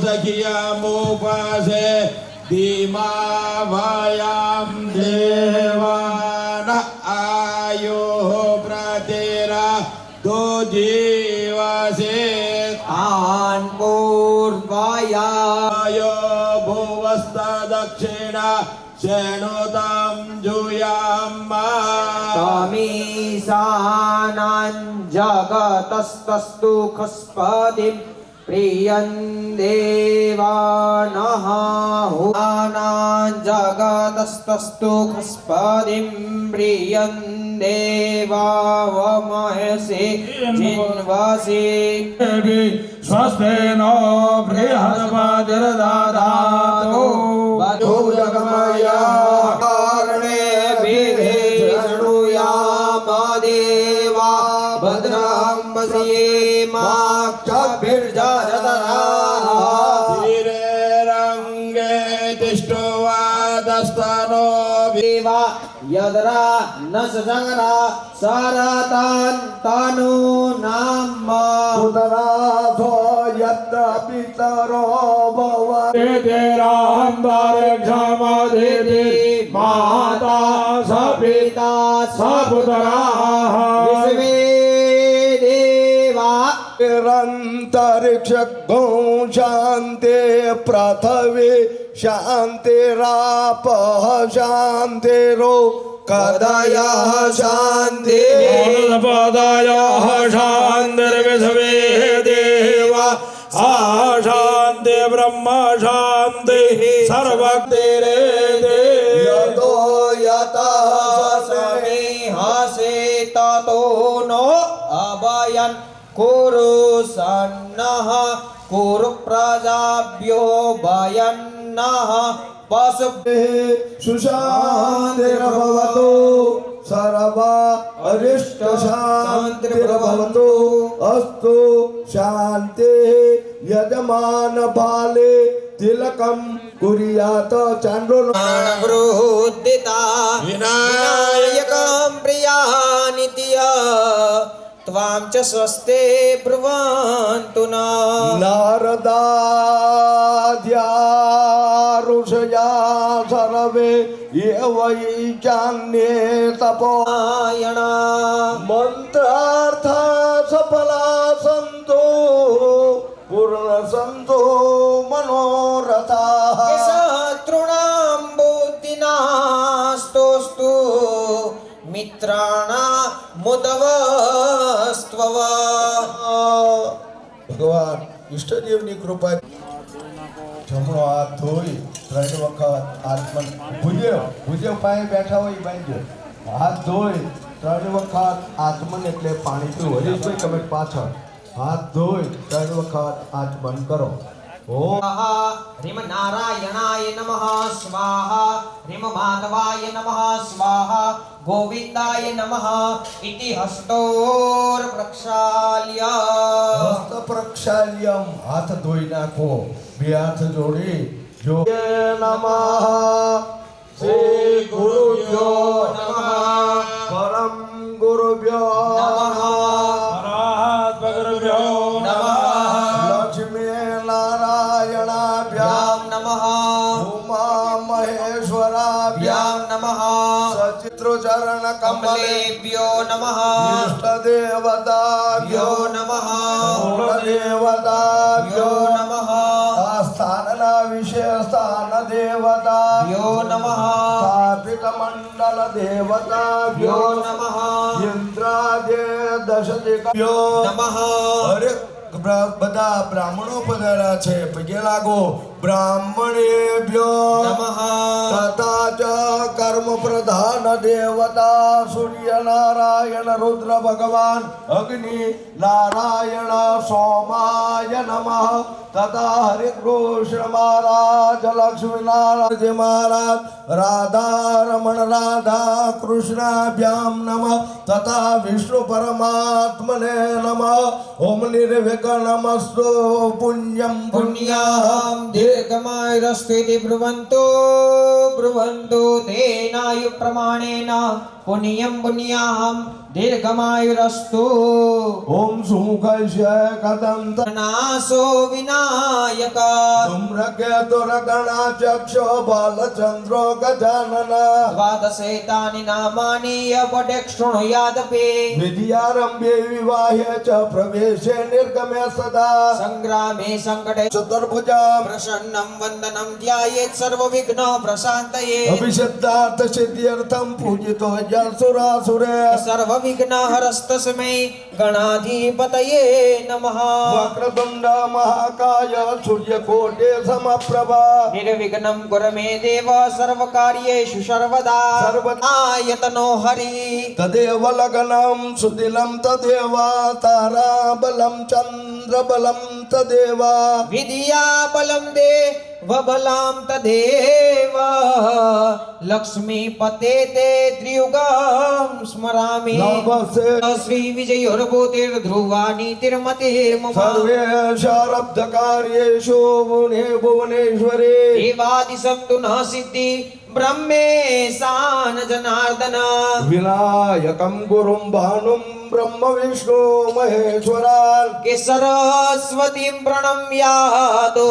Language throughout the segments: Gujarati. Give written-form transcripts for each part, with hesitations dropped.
सखियामुपासे धीमावयं देवान आयो प्रतिरा दो जीवसे तान् पूर्वायायो भुवस्ता दक्षिणा शेणोतां जुयाम्मा तमीशानां जगतस्तस्तु खस्पतिं प्रियं देवानः हुतानां जगतस्तस्तु खस्पतिं प्रियं देवावमहसे जिन्वसे स्वस्तेनो बृहस्पतिर्दधातु वधूजगमया कारणे विभेषणुयाम देवा भद्रां वसीमाक्षभिर्जरतराः धीरे रंगे तिष्ठवादस्तनो देवा यदरा न सजंगना सरतान् तनु नाम उदराधो यत्र पितरो भवति तेरांतरिक्षमदिति माता सपिता सपुत्राः विश्वे देवा निरंतरिक्षगो शांति पृथ्वी शांतिरापः शांतिरो कदयः शांति पदयः शान्तिर्विश्वे देवा सा शान्ति ब्रह्म शान्तिः सर्वक्तिरे यतो यतः समेहसे ततो नो अभयन् कुरु सन्नः कुरु प्रजाभ्यो भयन्नः पशु सुशान्तिर्भवतु सर्वा अरिष्ट शान्तिर्भवतु अस्तु शान्ति यजमान बाले तिलकं कुर्यात् चान्द्रोन्नगृहोदिता विनायकं प्रियानित्य त्वां च स्वस्ते ब्रुवन्तु न नारदाद्या ऋषया सर्वे ये वै चान्ये तपोयण मंत्रार्थ सफला सन्तो पूर्ण सन्तो मनोरथाः शत्रूणां बुद्धिनास्तोस्तु मित्राणामुदवस्त्वव ભગવાન ઈષ્ટદેવની કૃપા જમણો હાથ ધોઈ 3 વખત આત્મન ભુજે પાસે બેઠા હોય બાંધ્યો હાથ ધોઈ 3 વખત આત્મન એટલે પાણી પીવું હરીશભાઈ તમે પાછળ હાથ ધોઈ 3 વખત આચમન કરો ઓમ ह्रीं नारायणाय नमः स्वाहा ह्रीं माधवाय नमः स्वाहा गोविन्दाय नमः इति हस्तोर प्रक्षाल्य હસ્ત પ્રક્ષાલ્યમ હાથ ધોઈ નાખો બે હાથ જોડી જો નમઃ શ્રી ગુરુભ્યો नमः પરમ ગુરુભ્યો नमः गुरुभ्यो नमः લક્ષ્મી નારાયણાભ્યામ भ्यां नमः ઉમા મહેશ્વરાભ્યામ भ्यां नमः સચિત્રચરણ કમલે कमलेभ्यो नमः ઇષ્ટ દેવતાભ્યો भ्यो नमः દેવતાભ્યો भ्यो नमः આ સ્થાનના વિશે સ્થાન દેવતાભ્યો भ्यो नमः સ્થાપિત મંડળ દેવતાભ્યો भ्यो नमः ઇન્દ્રાદે દશ દિગ્ગજો नमः અરે બધા બ્રાહ્મણો પધાર્યા છે પગે લાગો બ્રાહ્મણેભ્યો नमः તથા ચ કર્મ પ્રધાન દેવતા સૂર્ય નારાયણ રુદ્ર ભગવાન અગ્નિ નારાયણ સોમાય નમઃ તથા હરિકૃષ્ણ મહારાજ લક્ષ્મી નારાયણ મહારાજ રાધા રમણ રાધા કૃષ્ણાભ્યામ નમઃ તથા વિષ્ણુ પરમાત્મને નમઃ ઓમ નિર્વિઘ્નમસ્તુ પુણ્યમ પુણ્યાહમ पुण्याहं दीर्घमायुरस्त्विति ब्रुवन्तु ब्रुवन्तु तेनायु प्रमाणेन पुण्यं पुण्याहं दीर्घमायुरस्तु ओम सुमुखस्य कथं नासो विनायक धूम्रकेतुरगणाचक्षो बालचन्द्रो गजानन द्वादशैतानि नामानि यपठे शृणुयादपि विद्यारम्भे विवाहे च प्रवेशे निर्गमे सदा संग्रामे संकटे चतुर्भुजा प्रसन्नं वन्दनं ध्यायेत् सर्वविघ्न प्रशान्तये अभिषिद्धार्थ सिद्ध्यर्थं पूजितो जसुरासुरे सर्वविघ्नहरस्तस्मै गणाधिपतये नमः वक्रतुण्ड महाकाय सूर्यकोटि समप्रभा निर्विघ्नं कुरु मे देव सर्वकार्येषु सर्वदा आयतनो हरि तदेव लग्नं सुदिनं तदेव ताराबलं चन्द्रबलं तदेव विद्याबलं देवबलं तदेव लक्ष्मीपते ते त्रियुगं स्मरामि नभसे श्री विजयोर्भूतिर्ध्रुवा नीतिर्मतिर्मम सर्वेशारब्धकार्येषु मुने भुवनेश्वरे देवादिशब्दु न सिद्धि ब्रह्मेशान जनार्दन विनायकं गुरुं भानुं ब्रह्म विष्णु महेश्वरान् के सरस्वतीं प्रणम्यादो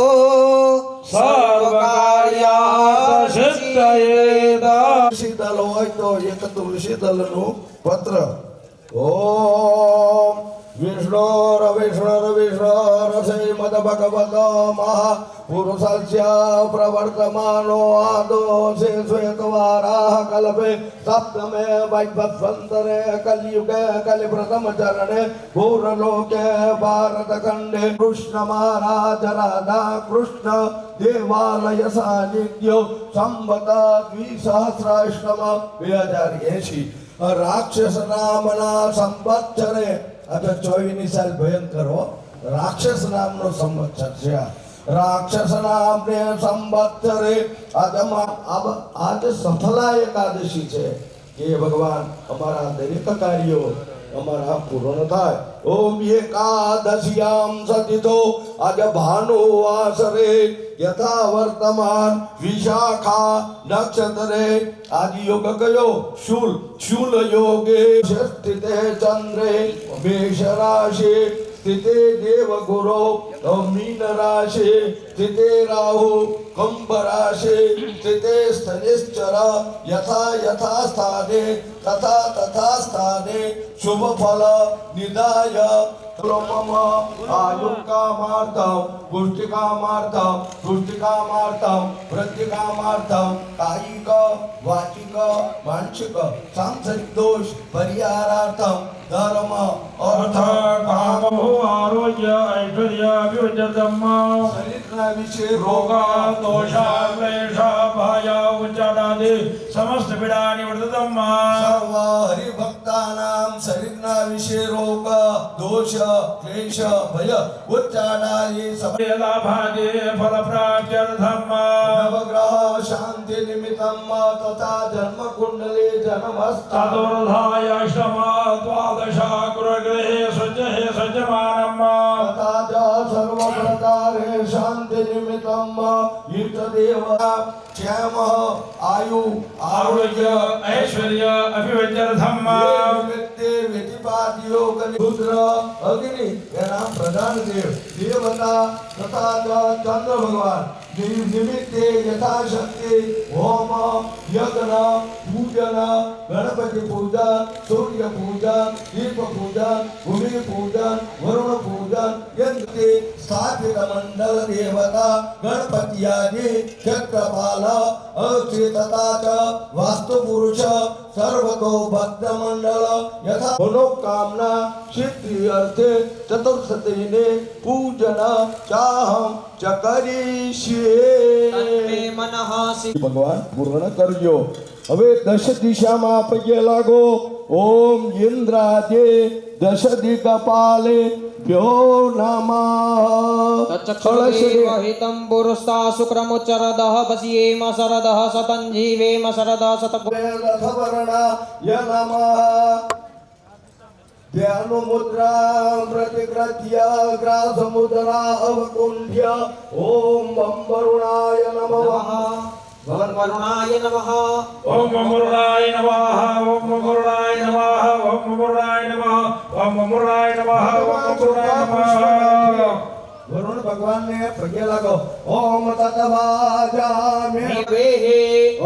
સર્વકાર્યાર્થસિદ્ધયે शीतल હોય તો એક તુલસી દળનું પત્ર ઓમ વિષ્ણુ શ્રીમદ ભગવત મહાપુરુષસ્ય પ્રવર્તમાનો આદો શ્વેતવારાહ કલ્પે સપ્તમે વૈવસ્વંતરે કલિયુગે કલિપ્રથમ ચરણે ભૂરલોકે ભારતખંડે કૃષ્ણ મહારાજ રાધા કૃષ્ણ દેવાલય સાનિધ્યો સંવત દ્વિસહસ્રાષ્ટમ 2080 રાક્ષસ નામના સંવત્સરે आता 24 साल भयंकर हो राक्षस नामનો સંવત્સર છે રાક્ષસ નામને સંવત્સરે आज સફલા એકાદશી છે કે ભગવાન અમારા દરેક કાર્યો અમારા પૂર્ણ થાય ઓમ એકાદશીયામ સતિતો આજ ભાનુવાસરે યથા વર્તમાન વિશાખા નક્ષત્રે આદિ યોગ કયો શૂલ યોગે સ્થિતે ચંદ્રે મેષ રાશિ સ્થિતે દેવ ગુરો મીન રાશિ સ્થિતે રાહુ કંબ રાશિ સ્થિતે સ્થનિશ્ચર યથા સ્થાને તથા સ્થાને શુભ ફલ નિદાય મમ આયુકામાર્થમ પુષ્ટિકામાર્થમ વૃદ્ધિકામાર્થમ કાયિક વાચિક માનસિક સાંસારિક દોષ પરિહારાર્થમ ધર્મ અર્થ કામો આરોગ્ય ઐશ્વર્ય અભિવૃદ્ધિર્ધમ્મ શરીરના વિશે રોગા દોષા ક્લેશા ભયા ઉચ્ચાદાદિ સમસ્ત પીડા નિવૃત્તધમ્મ સર્વ હરિભક્તાનામ શરીરના વિશે રોગ દોષ ક્લેશ ભય ઉચ્ચાડાય લાભાદે ફલ પ્રાપ્ત્યર્થમ નવગ્રહ શાંતિ નિમિત્તમ તથા જન્મ કુંડલે જન્મસ્થા ચતુર્ધાયાશ્રમ દ્વાદશા ગૃહે સજ્જહે સજ્જમાનમ તથા જ સર્વ પ્રકારે શાંતિ નિમિત્તમ યુક્તદેવ ક્ષેમ આયુ આરોગ્ય ઐશ્વર્ય અભિવૃદ્ધિર્ધમ્મ નિમિત્તે વ્યતિપાત યોગ રુદ્ર અગ્નિ એના પ્રધાન દેવતા તથા જ ચંદ્ર ભગવાન નિમિત્તે યથાશક્તિ હોમ યજ્ઞ પૂજન ગણપતિ પૂજન સૂર્ય પૂજન દીપ પૂજન ભૂમિ પૂજન વરુણ પૂજન યંત્રે સ્થાપિત મંડળ દેવતા ગણપતિયાદિ ક્ષેત્રપાલ અક્ષી તથા ચ વાસ્તુ પુરુષ સર્વતો ભક્ત મંડળ યથા મનોકામના સિદ્ધિ અર્થે ચતુર્સતીને પૂજન ચાહમ તન્મે મનઃ ભગવાન પૂર્ણ કરજો હવે દશ દિશામાં પગે લાગો ઓમ ઇન્દ્રાજે દશ દિક્પાલે ભ્યો નમઃ તચક્ષુર્હિતં પુરુષા શુક્રમુચ્ચરદઃ પશ્યેમ શરદઃ શतं જીવેમ શરદઃ શતકો રથવર્ણાય નમઃ ध्यानो मुद्रा प्रतिग्रह्य ग्रासमुद्रा अवकुंठ्य ओम बम वरुणाय नमः भगवान वरुणाय नमः ओम मुरुणाय नमः ओम मुरुणाय नमः ओम मुरुणाय नमः ओम मुरुणाय नमः ओम मुरुणाय नमः वरुण भगवान ने प्रज्ञा लगो ओम तत्वाजामि निवेहे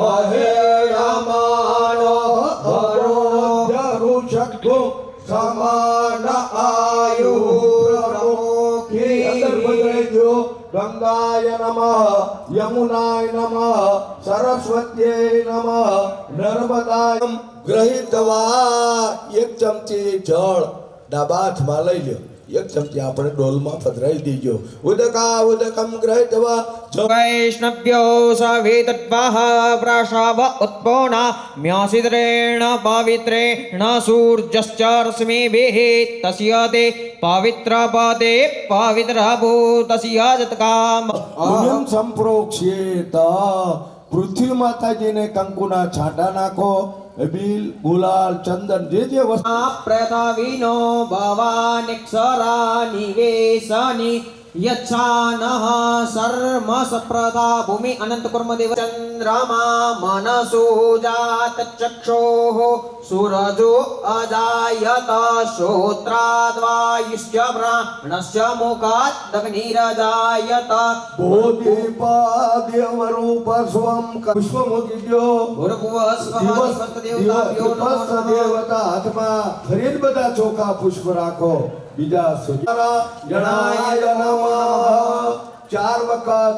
अहेयमानो अरोधरुषक्तु समान आयु प्रमुखी अंदर बदले जो गंगाय नमः यमुनाय नमः सरस्वत्यै नमः नर्मदाय ग्रहितवा एक चमची जળ ડાબા હાથમાં લઈ લ્યો એક ચમચી આપણે ડોલમાં પધરાવી દેજો ઉદકમ ગ્રહિતવા वैष्णव्यो सवेतद्वाः प्राशाव उत्पोना म्यासिद्रेण पवित्रेण सूर्यश्च रश्मिभिः तस्य ते पवित्रपदे पवित्रभूतस्य जत्काम પુણ્યમ સંપ્રોક્ષેત પૃથ્વી માતાજીને કંકુના છાંટા નાખો અબીલ ગુલાલ ચંદન જે વસ્તુ प्रथविनो भवानिक्षरा निवेशनि यच्छानः सर्म सप्रथा भूमि अनंत कुर्मदेव चंद्रमा मनसो जातचक्षोः सूरजो अजायत श्रोत्राद्वायुश्च प्राणश्च मुखात् अग्निरजायत બોધિપાદ્યવરૂપ સ્વમ પુષ્પમુદિદ્યો દિવસ દેવતા હાથમાં ફરીદ બધા ચોખા પુષ્પ રાખો બીજા જણાય નમઃ ચાર વખત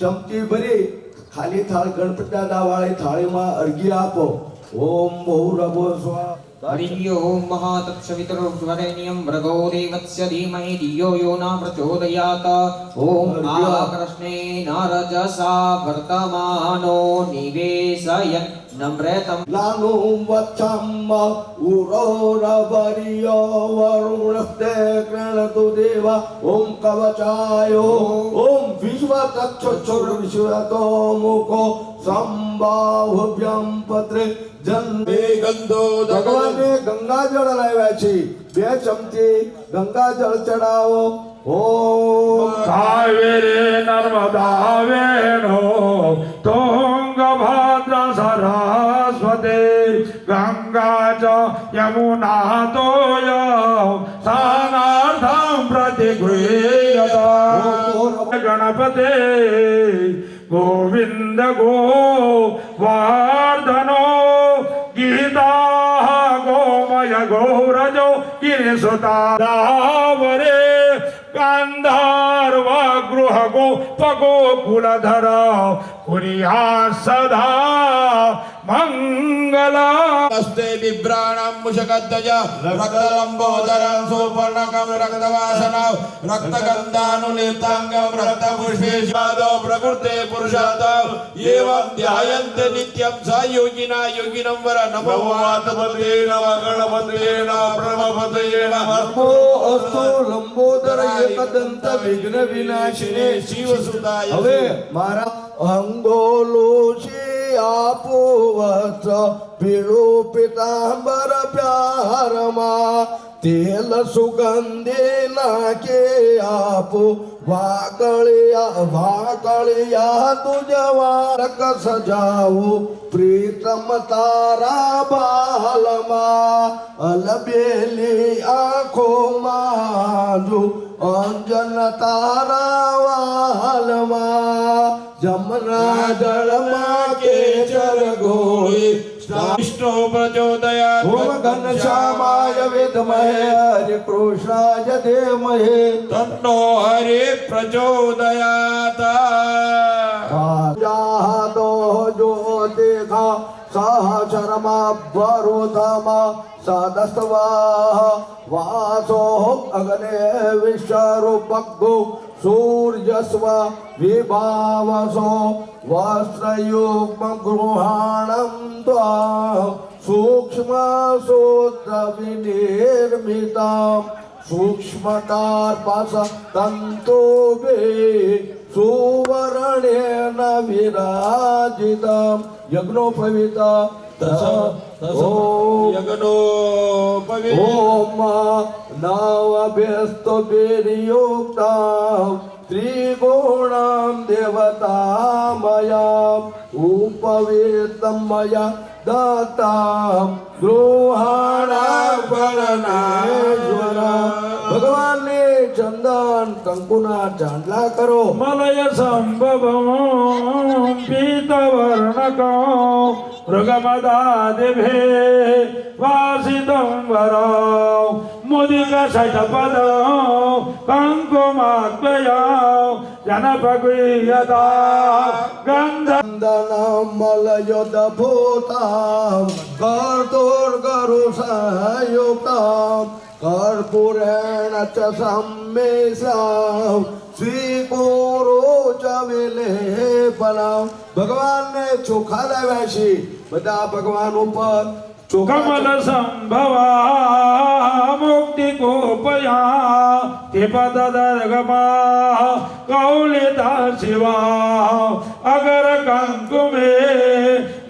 ચમચી ભરી ખાલી થાળ ગણપતિ દાદા વાળી થાળીમાં અર્ઘ્ય આપો ઓમ ભૂરભુવ સ્વાહા हरि ओम महातत्सवितुर् वरेण्यं भर्गो देवस्य धीमहि धियो यो न प्रचोदयात् ओम आकृष्णेन रजसा वर्तमानो निवेशयन् नम्रतं लानुं वत्सम् उरोरवर्यो वरुणस्ते कृणतु देव ॐ कवचाय ॐ विश्वतक्षुर्विश्वतो मुखो संबाहुभ्यं पत्रे जन्मे गंधो भगवान ने गंगा जल लाव्या છે બે ચમચી ગંગા જળ ચડાવો ઓમ कावेरी नर्मदा वेणो तुंगभद्र सरस्वती गंगा च यमुना तोयो स्नानार्थं प्रतिगृह्यता गणपते गोविंद गोवर्धनो गीता गोमय गौरजो गिरिसुता दावरे गांधार्व गृह गोपगो कुलधर कुर्या सदा मंगला हस्ते बिभ्राणं मुषकध्वज रक्तलम्बोदरं सुपर्णकं रक्तवासनं रक्तगन्धानुलेप्ताङ्गं रक्तपुष्पेष्वादौ प्रकृते पुरुषादौ एवं ध्यायन्ते नित्यं स योगिना योगिनं वर नमो वातपते नमः गणपते नमः ब्रह्मपते नमः नमो अस्तु लंबोदर एकदंत विघ्न विनाशिने शिवसुताय હવે મારા અંગોલોશી આપો વસ્ત્ર પીળો પીતાંબર પ્યારમાં તેલ સુગંધે નાકે આપો વાકળિયા તુજવા રક સજાવો પ્રીતમ તારા બાલમાં અલબેલી આંખોમાં જો અંજન તારા વાલમાં જમના જળમાં કેચર ગોળી विष्णु प्रचोदयात् ओम घनश्यामाय विद्महे हरि कृष्णाय धीमहि तन्नो हरि प्रचोदयात् जातो जो देखा सहचरमा वरुधमा सदस्वा वासो अग्ने विश्वरूपग्गो सूर्यस्व विभावसो वस्त्रयुग्म गृहाणं त्वा सूक्ष्म सूत्र विनिर्मितं सूक्ष्मकार्पस तन्तुभिः सुवर्णेन विराजितं यज्ञोपवीत યજ્ઞો પવિત્ર ઓમ નવભ્યસ્તો વિનિયુક્તા ત્રિગુણાં દેવતામયાં ઉપવેતં મયા દત્તાં ગૃહાણા પરમેશ્વરા. ભગવાનને ચંદન કંકુના ચાંદલા કરો. મલય સંભવમ પીતવર્ણકો મૃગમદાદિભે વાસિતં વરૌ મુદિક ષટપદ કંકુમાત્મયા જનપગુયતા ગંધ મલયોદભૂતાં કર્તુર્ગરુસંયુક્તાં કર્પૂરેણ ચ સંમેષાં સ્વીકુરુ ચ વિલેપનાં. ભગવાનને ચોખા લાવ્યા છે. બધા ભગવાન ઉપર ચોખા કમલ સંભવા મુક્તિ કોપયા તે પદ દર્ગમા કૌલિતા શિવા અગર કંકુમે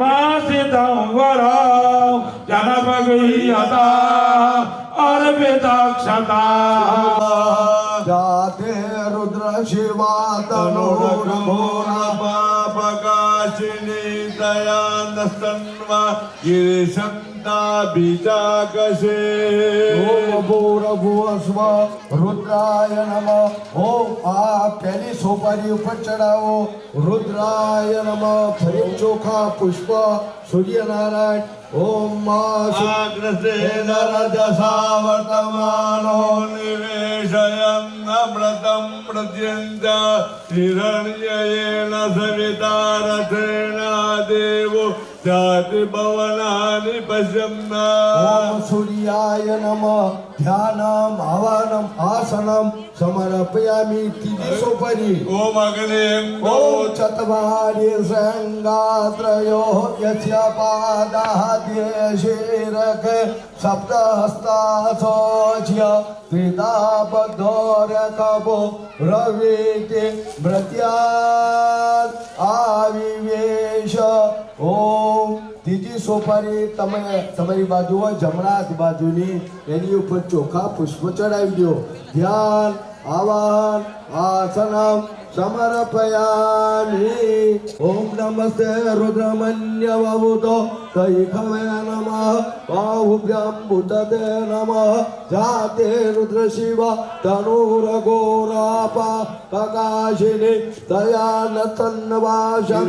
માસિતં વરા જનપગુયતા અર્પિતક્ષતા. જાતે રુદ્ર શિવા તનોરઘોરા પાપકાશિની દયાનસ્તન્વા ગિરિશંતા બીજાકશે. ઓમ ભૂરભુવસ્વ રુદ્રાય નમઃ. ઓમ આ પહેલી સોપારી ઉપર ચડાવો. રુદ્રાય નમઃ. ફરી ચોખા પુષ્પ સૂર્યનારાયણ. ઓમ આગ્રસેન રજસા વર્તમાનો નિવેશયન અમૃતં પ્રત્યંત હિરણ્યયેન સવિતા રથેન દેવો જાતિ ભવનાનિ પશ્યન્ના. ઓમ સૂર્યાય નમઃ. ધ્યાનમ આવાનમ આસનમ સમર્પયામિ. ત્રીજી સોપારી. ઓમ અગ્નિં ઓમ ચત્વારી સંગાત્રયો યસ્ય પાદાઃ દ્વેષેરક સપ્તહસ્તાસોચ્ય ત્રિદાબદ્ધોરકપો રવિતે મૃત્યાદ આવિવેશ. ઓમ ત્રીજી સોપારી તમે તમારી બાજુ હોય જમણા હાથ બાજુની એની ઉપર ચોખા પુષ્પ ચડાવી દો. ધ્યાન આવાહન આસનમ સમર્પયામિ. ઓમ નમસ્તે રુદ્રમન્યવભૂતો તૈખવે નમઃ. બાહુભ્યામ ભૂતતે નમઃ. જાતે રુદ્ર શિવ તનુરઘોરાપા પ્રકાશિની દયાનતન્વાસમ.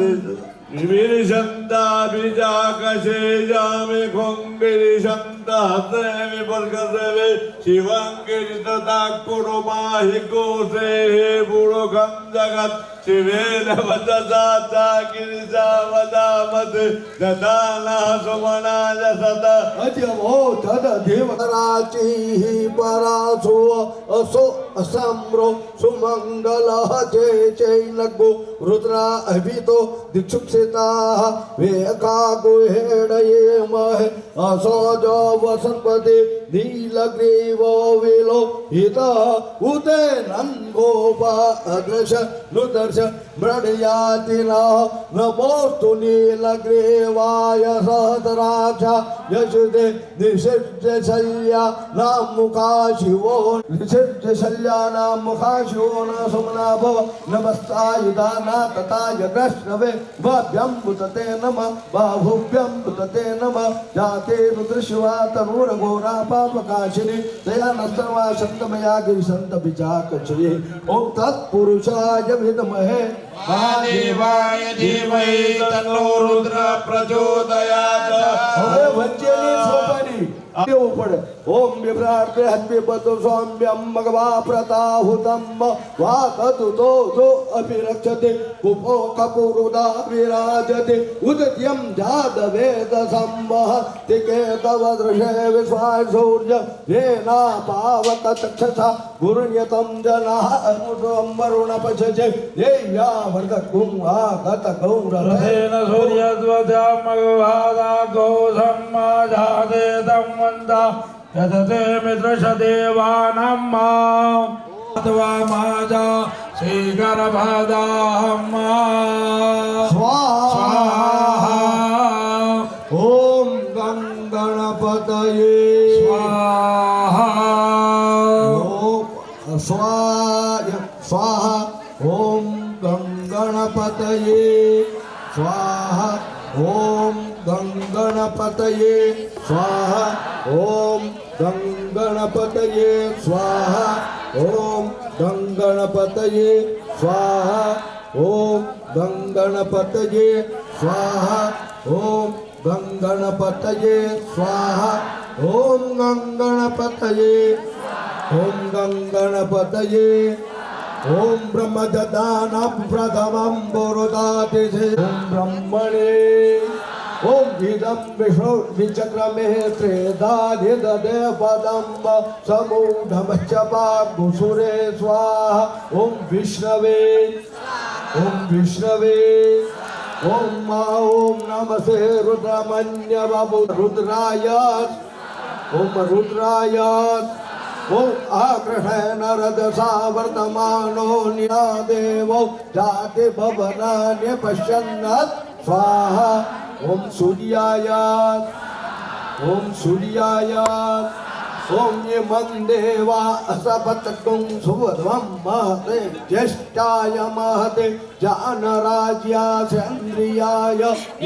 વિરિશંતા બીજાકશે જામે ખોંગિરિશંતા હસ્તેમિ પર્કસેવે શિવાંગિરિ તથા કુરુમાહિ કોસે હે પુરુષમ જગત શિવેન વચસા ચાકિરિષા વદામત દદાના સુમનાય સત. અદ્યમો તદ દેવરાચિ પરાસો અસો અસમ્રો સુમંગલ ચે ચૈનગો રુદ્રા અભિતો દિક્ષુક્ષિતા વેકા ગુહેડયે મહ અસોજો વસંપતિ નીલગ્રીવો વિલો હિત ઉદે નંગોપા અગ્રશ નુદર્શ મૃડયાતિના નમોસ્તુ નીલગ્રીવાય સહસ્રાક્ષા યશુદે નિષિદ્ધ શલ્યા નામ મુખા શિવો નિષિદ્ધ શલ્યા નામ મુખા શિવો ન સુમના ભવ નમસ્તાયુધાના તથા યગ્રશ્રવે ભાભ્યમ ભૂતતે નમઃ. બાહુભ્યમ ભૂતતે નમઃ. જાતે રુદ્ર શિવા તનુર ઘોરા પાપકાશિની દયાનસ્તર્વા શબ્દમયા ગિરિશંત બીજાકશ્રી. ઓમ તત્પુરુષાય વિદ્મહે મહાદેવાય ધીમહિ તન્નો રુદ્ર પ્રચોદયાત. હવે વચ્ચેની સોપારી દેવું પડે. ઓમ બિભ્રાટે હત્વે બતો સૌમ્યમ મગવા પ્રતાહુતમ વાતતુતો તો અભિરક્ષતે કુપો કપુરુદા વિરાજતે ઉદત્યમ જાદ વેદ સંવહ તિકે તવ દૃશે વિશ્વા સૂર્ય હેના પાવક ચક્ષસા ગુરુન્યતમ જના અમૃતમ વરુણ પછજે દેવ્યા વર્ગ કુંભા ગત ગૌર રથેન સૂર્યધ્વજામગવાદા ગૌસમ્માજાતે તં વંદા યદતે મિત્રશદેવાનાં મા ત્વા માજા શ્રીગર્ભદામ્મા સ્વાહા. સ્વાહા. ઓમ गणपतये स्वाहा ॐ स्वाहा ॐ गणपतये स्वाहा ॐ गणपतये स्वाहा ॐ गणपतये स्वाहा ॐ गणपतये स्वाहा ॐ गणपतये स्वाहा ॐ गणपतये स्वाहा ॐ गणपतये ॐ गणपतये ॐ ब्रह्मददान प्रथमं पुरुदातिथे ॐ ब्रह्मणे ॐ इदं विष्णु विचक्रमे त्रेधाधिदधे पदं समूढमश्च पागुसुरे स्वाहा ॐ विष्णवे ॐ नमस्ते रुद्रमन्यवबु रुद्राय ॐ रुद्राय ॐ आकृष्ण नरदशा वर्तमानो निरादेवो जाति भवनान्य पश्यन्नत् स्वाहा ॐ सूर्याय ॐ इमं देवा असपतकुं सुवध्वं महते ज्येष्ठाय महते जानराज्यासेन्द्रियाय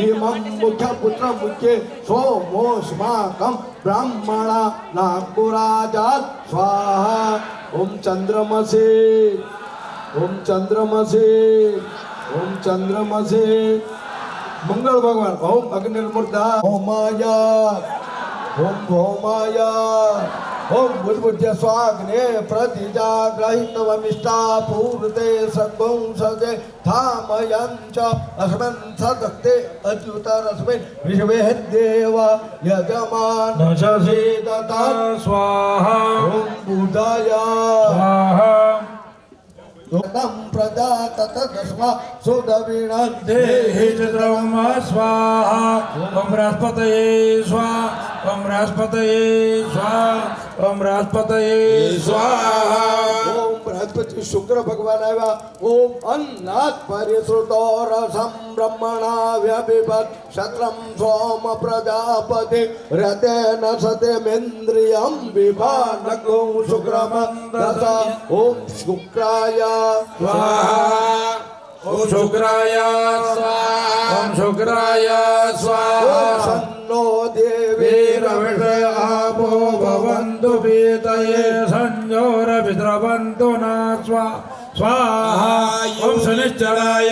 इमं मुख्यपुत्रमुख्ये सोमोऽस्माकं ब्राह्मणा नागपुराजात् स्वाहा ॐ चंद्रमसे मंगल भगवान ओम अग्निर्मूर्धा होमाया ओम भौमाया ओम बुद्ध स्वाग्ने प्रतिजाग्रहितवमिष्टा पूर्ते सर्वं सदे धामयञ्च अस्मिन् सदक्ते अच्युतरस्मिन् विश्वे देव यजमान नशसि दत्ता स्वाहा ओम बुधाय स्वाहा तं प्रजा ततस्मा सुदविणं देहि चित्रम स्वाहा ओम बृहस्पतये स्वाहा ओम बृहस्पतये स्वाहा ओम बृहस्पतये स्वाहा ओम बृहस्पति शुक्र भगवान आया ओम अन्नात् परिश्रुतो रसं ब्रह्मणा व्यभिपत् शत्रं सोम प्रजापति रतेन सत्यमेन्द्रियं विभानगो शुक्रमन्दस ओम शुक्राय स्वाहा ओम शुक्राय स्वाहा ओम शुक्राय स्वाहा सन्नो देवी वीरविषयापो भवन्तु पीतये संयोरभिद्रवन्तु न स्वाहा ओम शनिश्चराय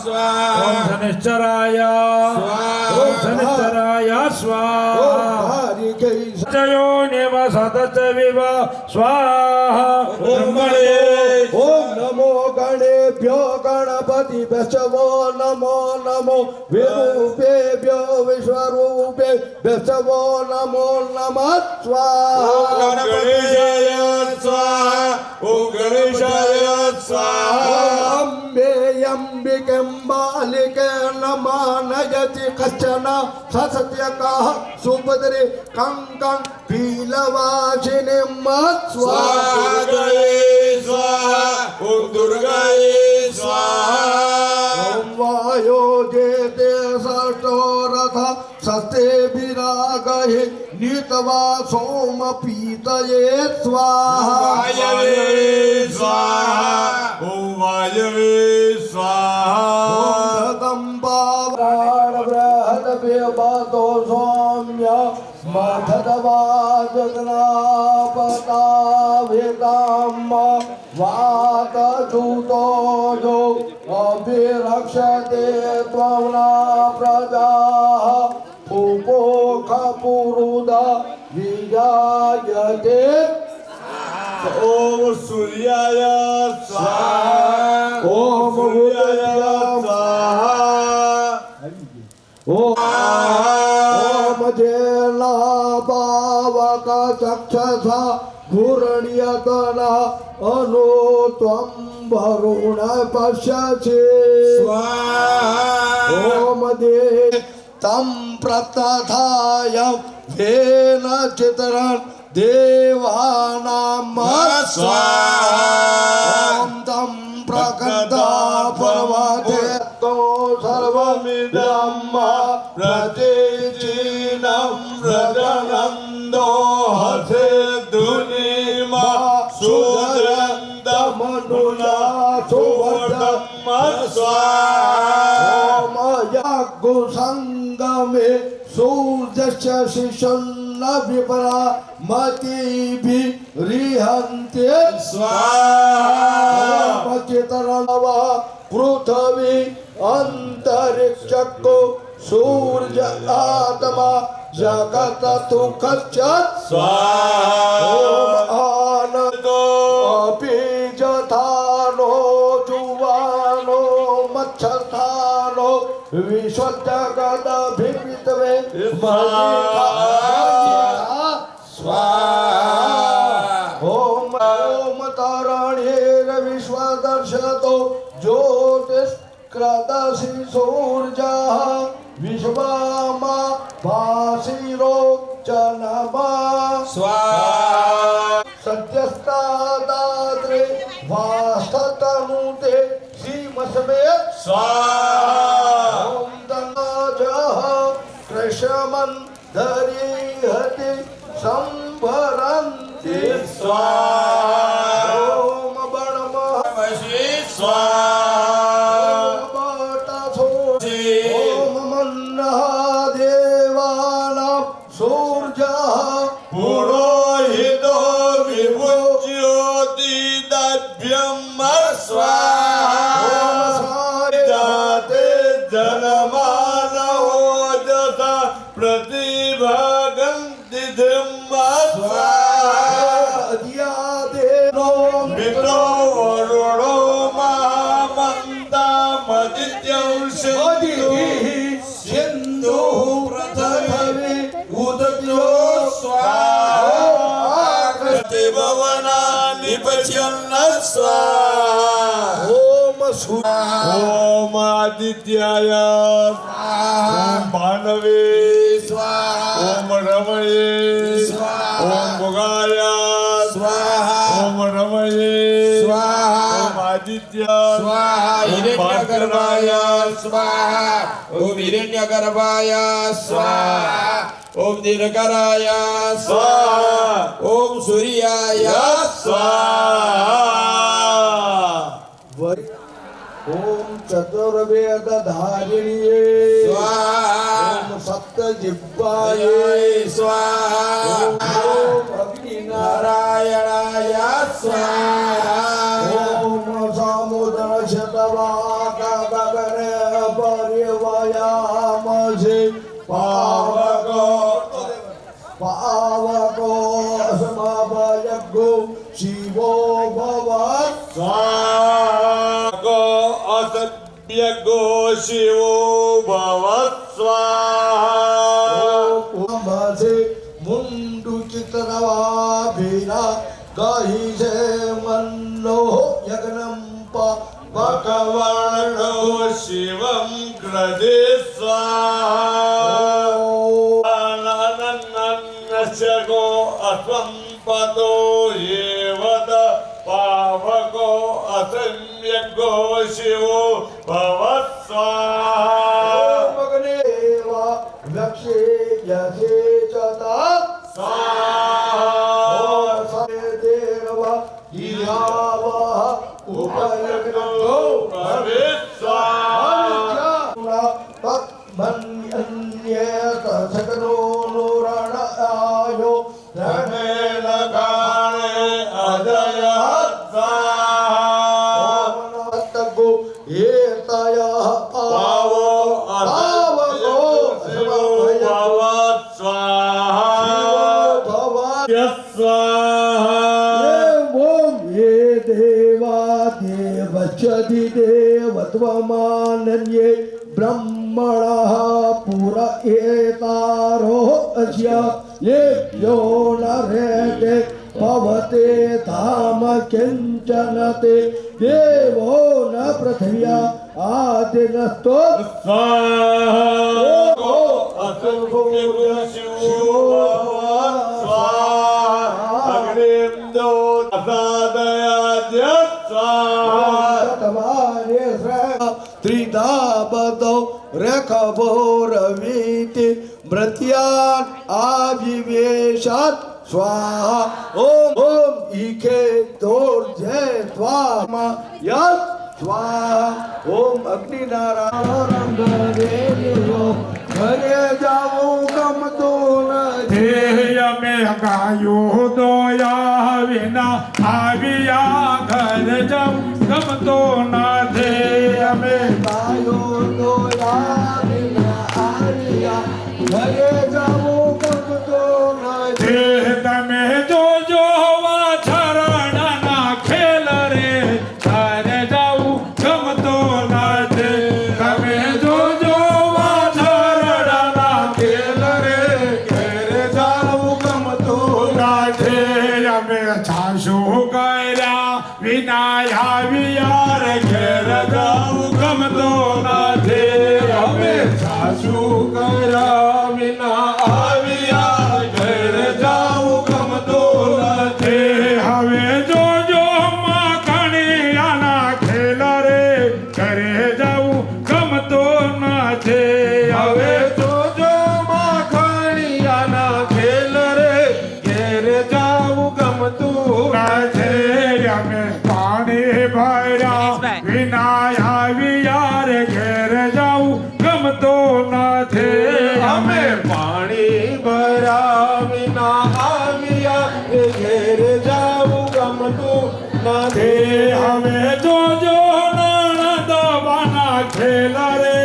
स्वाहा ओम शनिश्चराय स्वाहा ओम शनिश्चराय स्वाहा जयो निवसत विव स्वाहा ब्रह्मणे ओम नमो गणेभ्यो गणपतिभ्यो नमो विरूपेभ्यो विश्वरूपेभ्यो नमो नमः स्वाहा गणेशाय स्वाहा ओम गणेशाय स्वाहा अम्बे अम्बिकें बालिके नमानयति कश्चन ससत्यकः सुभद्रे कंकं पीलवासिनीं स्वाहा गणेश स्वाहा ओम दुर्गाये स्वाहा ओम वायो जेते षष्ठो रथ सस्ते विरागहे नीतवा सोम पीतये स्वाहा वायवे स्वाहा ओम वायवे स्वाहा प्राण बृहद बेबातो सौम्य मथदवा जगनापता वेदाम वात दूतो जो अभिरक्षते त्वना प्रजा उपोख पुरुदा विजायते ओम सूर्याय स्वाहा ओम सूर्याय स्वाहा ओम जेना पावक चक्षसा घूर्ण्यतना अनु त्वं वरुण पश्यसि स्वाहा ओम दे तं प्रतथाय वेन चित्रं देवानां स्वाहा ओम तं प्रकटा पर्वते तो सर्वमिदं प्रतीचीनं रजनं प्राग्गो संगमे सूर्यस्य शिशन्न विपरा मतिभिरिहन्ते स्वाहा पतितरणवा पृथ्वी अंतरिक्षको सूर्य आत्मा जगत तुखच्यत् स्वाहा आनंदो अपि जथानो जुवानो मच्छथानो विश्वजगदभिपितवे स्वाहा ओम ओम तारणेर विश्वदर्शतो ज्योतिष्कृतसि सूर्यः विश्वमा भासिरो जनमा स्वाहा सत्यस्तादात्रे वास्ततनुते सीमसमेत स्वाहा ओम दनाजः कृष्णमन् धरिहति संभरन्ति स्वाहा ओम बणमः स्वाहा ओम मन्नः देवानां सूर्यः पुरोहितो विभुज्योति दभ्यं स्वाहा जाते जनमानवोजस प्रतिभागन्ति धम्मा स्वाहा मित्रो वरुणो महामन्तामदित्यं सिन्धु पृथ्वी उदयो स्वाहा भवनानि पश्यन्न स्वाहा ओम आदित्याय ओम भानवे ओम रमये ओम भुगाय ओम रमये ओम आदित्य हिरण्यगर्भाय स्वाहा ओम हिरण्यगर्भाय स्वाहा ओम दीर्घकराय स्वाहा ओम सूर्याय स्वाहा ओम चतुर्वेदधारिण्ये स्वाहा ओम सप्तजिह्वाय स्वाहा ओम अग्निनारायण नारायणाय स्वाहा ओम समुद्रशतवाकगगने परिवयामसि पावको अस्मभयज्ञो शिवो भवत् स्वाहा असभ्यगो शिवो भवत् स्वाहा ओमसे मुण्डुचितरवाभिना कहिषे मन्नो यज्ञं भगवानो शिवं ग्रजे स्वाहा नशगो अस्वं पदो येवद पावको असम्यगो शिवो भवत् स्वाहा मग्नेवा वक्षे यसे चता स्वाहा देवा इहावः उपयज्ञो भवेत् स्वाहा तन्मन्येत सकनो नुरण आयो धनेन काणे अजयत् स्वाहा तगो एतयः पावो पावको शिवो भवत् स्वाहा भवत् स्वाहा ये देवा देवचदि देवत्वमानन्ये ब्रह्मणः पुर एतारो अस्य ये यो न रेते भवते धाम किञ्चन ते देवो न पृथिव्या आदिनस्तो स्वाहा असुभो शिवो भवत् स्वाहा अग्निन्दो असादयाद्य स्वाहा त्रिदाबदो रखभोरवीति मृत्यान् आविवेशात् स्वाहा ओम ओम इखे दोर्जे त्वाम यत् સ્વાહા ઓમ અગ્નિનારાયણ રેલિયો ઘરે જાવું ગમતું નથી અમે ગાયું દોયા વિના આવ્યા ઘર જવું ગમતો નથી અમે ગાયો તો યાદના આવ્યા ઘરે જાવું ગમતું નથી તમે જોજો વાછરડાના ખેલ રે ઘર જવું ગમતો નથી તમે જોજો વાછરડાના ખેલ રે ઘર જવું ગમતું નથી અમે છાશું કર્યા વિના આવ્યા રે ઘેર જવું ગમતો નથી અમે છાશું કર્યા વિના આવ્યા ઘેર જવું ગમતું નથી હવે જોજો માખણિયાના ખેલ રે ઘરે જવું ગમતું નથી હવે જોજો માખણિયાના ખેલ રે ઘેર જવું ગમતું નથી અમે પાણી ભર્યા વિના આવ્યા રે ઘેર જવું ગમતું નથી અમે પાણી ભર્યા વિના આવ્યા રે ઘેર જવું ગમતું નથી હવે જોજો નણંદવાના ખેલ રે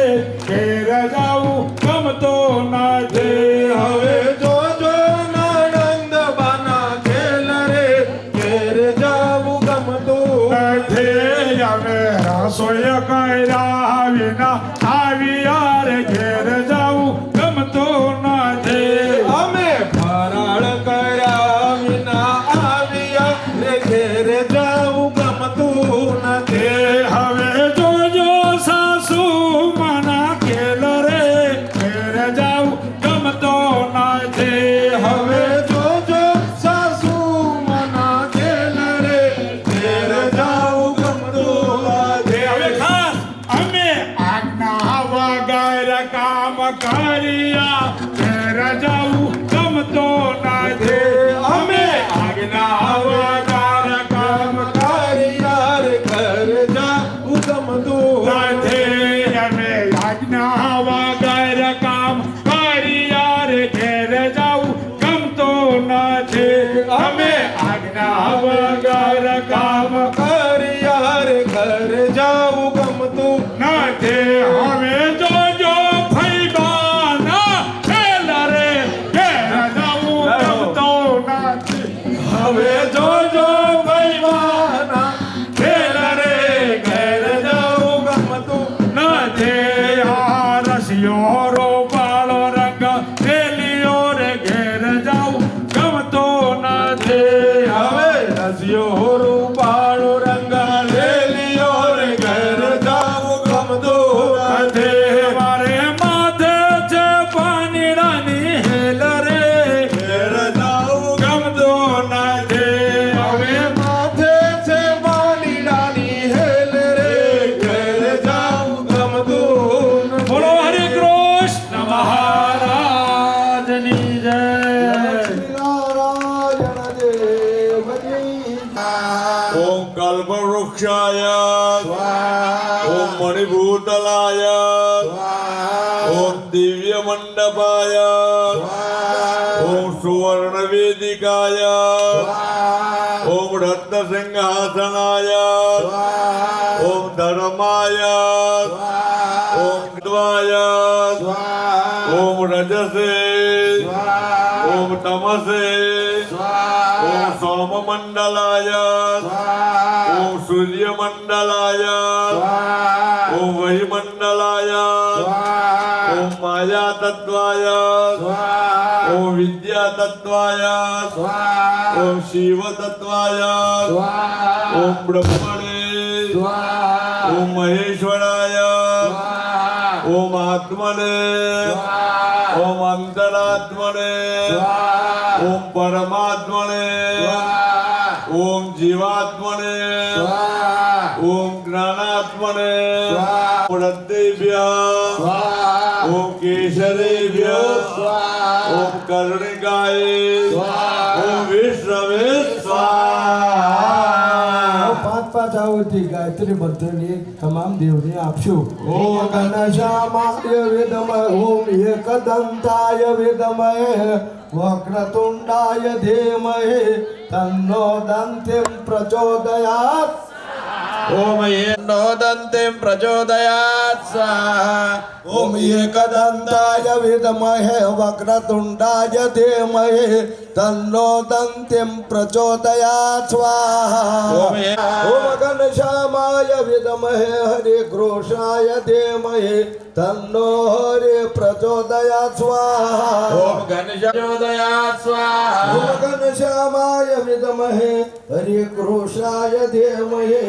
ઘેર જવું ગમતું નથી હવે જોજો નણંદવાના ખેલ રે ઘેર જવું ગમતું નથી અમે રસોઈ કર્યા વિના આવ્યા રે ઘેર જવું ગમતું નથી અમે ફરાળ કર્યા વિના આવ્યા રે ઘેર જવું ગમતું નથી હવે જોજો સાસુ મના ખેલ રે ઘેર જવું ગમતું નથી હવે જોજો સાસુ મના ખેલ રે ઘેર જવું ગમતું નથી હવે ખાસ અમે આજ્ઞા વગર કામ કર્યા ઘેર જવું ગમતું નથી અમે આજ્ઞા વગર કામ કર્યા રે ઘર જવું ગમતું નથી અમે આજ્ઞા વગર કામ કર્યા રે ઘેર જવું ગમતું નથી અમે આજ્ઞા વગર કામ કર્યા રે ઘર જવું ગમતું નથી હવે જોજો ફૈબાના ખેલ રે ઘેર જવું ગમતું નથી હવે જોજો ફૈબાના ખેલ રે ઘેર જવું ગમતું નથી આ રસિયો રોપાળો રંગ રેલિયો રે ઘેર જવું ગમતું નથી હવે રસિયો રૂપાળો રંગ રેલિયો રે ઘેર જવું ગમતું નથી મારે માથે છે પાણીડાની હેલ રે ઘેર જવું ગમતું નથી હવે માથે છે પાણીડાની હેલ રે ઘેર જવું ગમતું નથી બોલો હરે કૃષ્ણ મહારાજની જય લક્ષ્મીનારાયણ દેવજી ઓમ કલ્પવૃક્ષાય ઓમ મણિભૂતલાય ઓમ દિવ્યમંડપાય ઓમ સુવર્ણવેદિકાય ઓમ રત્નસિંહાસનાય ઓમ ધર્માય ઓમ દ્વાય ઓમ રજસે ઓમ તમસે ઓમ સોમમંડલાય ઓમ સૂર્યમંડલાય ઓમ વહિમંડલાય ઓમ માયા તત્વાય ઓમ વિદ્યા તત્વાય ઓમ શિવ તત્વાય ઓમ બ્રહ્મણે ઓમ મહેશ્વરાય ઓમ આત્મને ઓમ અંતરાત્મને ઓમ પરમાત્મને ઓમ જીવાત્મને ઓમ જ્ઞાનાત્મને પ્રત્યેભ્ય ઓમ કેશરેભ્ય ઓમ કર્ણિકાય ઓમ વિષ્ણવે સ્વાહા પાંચ પાંચ આવતી ગાયત્રી મંત્રની તમામ દેવને આપશું. ઓમ ઘનશ્યામાય વિદ્મહે ઓમ એકદંતાય વિદ્મહે વક્રતુંડાય ધીમહિ તન્નો દંતિમ પ્રચોદયાત. ओम येनो दन्तिं प्रचोदयात् स्वाहा ओम एकदंताय विद्महे वक्रतुंडाय धीमहि तन्नो दंतिं प्रचोदयात् स्वाहा. ओम घनश्यामाय विद्महे हरिघोषाय धीमहि तन्नो हरि प्रचोदयात् स्वाहा. ओम घनश्यामाय स्वाहा ओम घनश्यामाय विद्महे हरिघोषाय धीमहि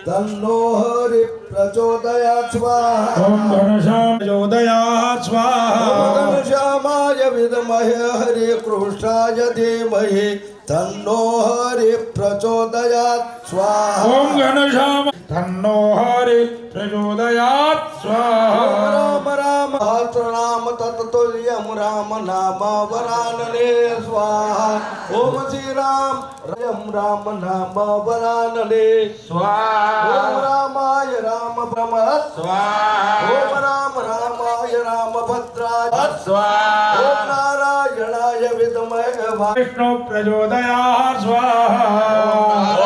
तन्नो हरि प्रचोदयात् स्वाहा. ओम घनश्याम प्रचोदयात् स्वाहा ओम घनश्यामाय विद्महे हरिकृष्णाय धीमहि तन्नो हरि प्रचोदयात् स्वाहा. ओम घनश्याम तन्नो हरि प्रचोदयात् स्वाहा राम राम सहस्रनाम तत्तुल्यं राम नाम वरानने स्वाहा. ओम श्री राम राम नाम वरानने स्वाहा ओम रामाय राम ब्रह्म स्वाहा ओम राम रामाय राम भद्राय स्वाहा ओम नारायणाय विद्महे विष्णु प्रचोदयात् स्वाहा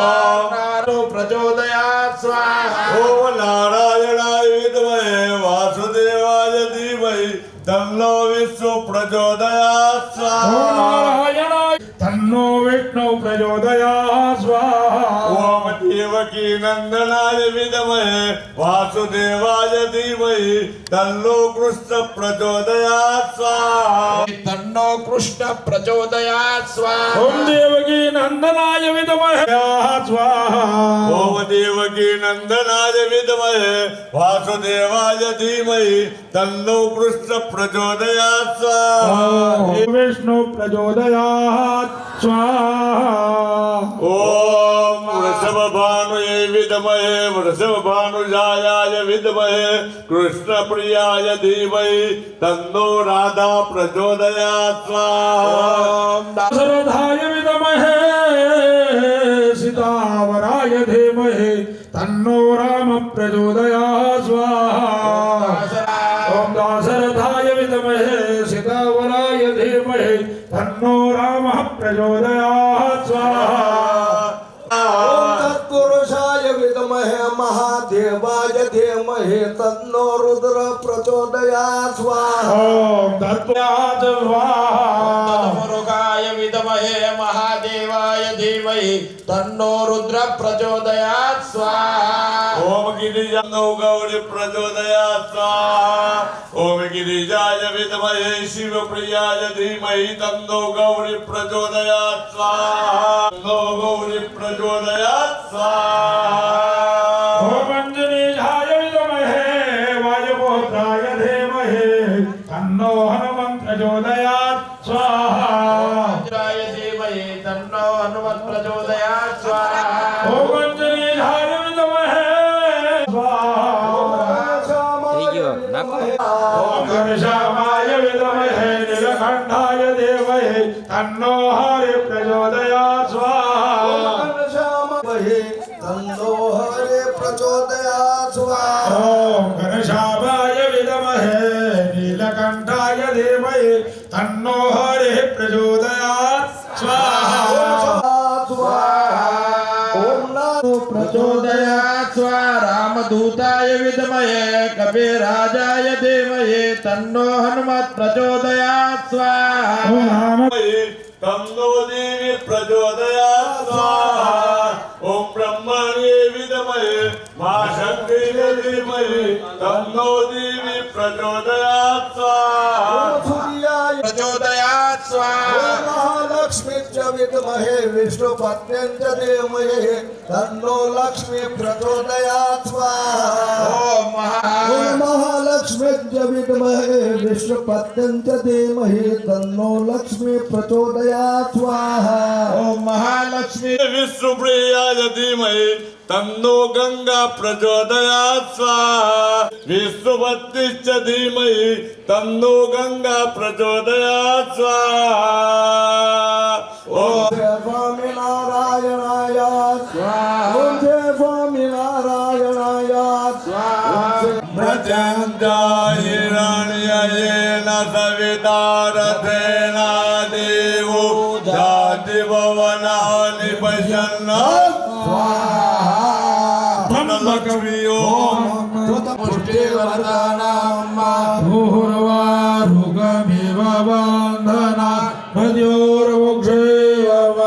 ओम नारो प्रचोदयात् स्वाहा ओम नारायणाय विद्महे वासुदेवाय धीमहि तन्नो विष्णु प्रचोदयात् ओम स्वाहा. नारायणाय तन्नो विष्णु प्रचोदयात् स्वाहा ओम देवकी नंदनाय विद्महे वासुदेवाय धीमहि तन्नो कृष्ण प्रचोदयात् स्वाहा. तन्नो कृष्ण प्रचोदयात् स्वाहा ओम देवकी नंदनाय विद्महे स्वाहा ओम देवकी नंदनाय विद्महे वासुदेवाय धीमहि तन्नो कृष्ण प्रचोदयात् स्वाहा. ओम विष्णु प्रचोदयात् स्वाहा ओम वृषभभानुये विद्महे वृषभभानुजायाय विद्महे कृष्णप्रियाय धीमहि तन्नो राधा प्रचोदयात् स्वाहा. दशरथाय विद्महे सीतावराय धीमहि तन्नो राम प्रचोदयात् स्वाहा ओम दाशरथाय विद्महे सीतावराय धीमहि तन्नो रामः प्रचोदयात् स्वाहा ओम तत्पुरुषाय विद्महे महादेवाय धीमहि तन्नो रुद्र प्रचोदयात् स्वाहा. ओम तत्त्वात् स्वाहा तत्पुरुषाय विद्महे महादेवाय धीमहि तन्नो रुद्र प्रचोदयात् स्वाहा ओम गिरिजानो गौरी प्रचोदयात् स्वाहा. ओम गिरिजाय विद्महे शिवप्रियाय धीमहि तन्नो गौरी प्रचोदयात् स्वाहा. तन्नो गौरी प्रचोदयात् स्वाहा. ओम अंजनीयाय विद्महे वायुपुत्राय धीमहि तन्नो हनुमन् प्रचोदयात् स्वाहा वज्राय धीमहि तन्नो हनुमत् प्रचोदयात् स्वाहा ओम अंजनीयाय विद्महे स्वाहा ओम घनश्यामाय विद्महे नीलकण्ठाय धीमहि तन्नो हरि प्रचोदयात् स्वाहा तन्नो हरि प्रचोदयात् स्वाहा. ओम घनश्यामाय विद्महे नीलकण्ठाय धीमहि तन्नो हरिः प्रचोदयात् स्वाहा ओम नारो प्रचोदयात् स्वाहा रामदूताय विद्महे कपिराजाय धीमहि तन्नो हनुमत् प्रचोदयात् स्वाहा ओम राम तन्नो देवी प्रचोदयात् स्वाहा. ओम ब्रह्मणे विद्महे महाशक्तिये धीमहि तन्नो देवी प्रचोदयात् स्वाहा. सूर्याय प्रचोदयात् स्वाहा महालक्ष्मी च विद्महे विष्णुपत्न्यै च धीमहि तन्नो लक्ष्मी प्रचोदयात् स्वाहा. ओम ओम महालक्ष्मी च विद्महे विष्णुपत्न्यै च धीमहि तन्नो लक्ष्मी प्रचोदयात् स्वाहा. ओम महालक्ष्मी विष्णुप्रियाय धीमहि तन्नो गंगा प्रचोदयात् स्वाहा. विष्णुपत्नीश्च धीमहि तन्नो गंगा प्रचोदयात् स्वाहा. ओम जय स्वामी नारायणाय स्वाहा. ओम जय स्वामी हिरण्ययेन सविता रथेन देवो जाति भवनानि पश्यन् धनलक्ष्मीयो भूर्वारुगमिव बन्धना नद्योर्मुक्षेव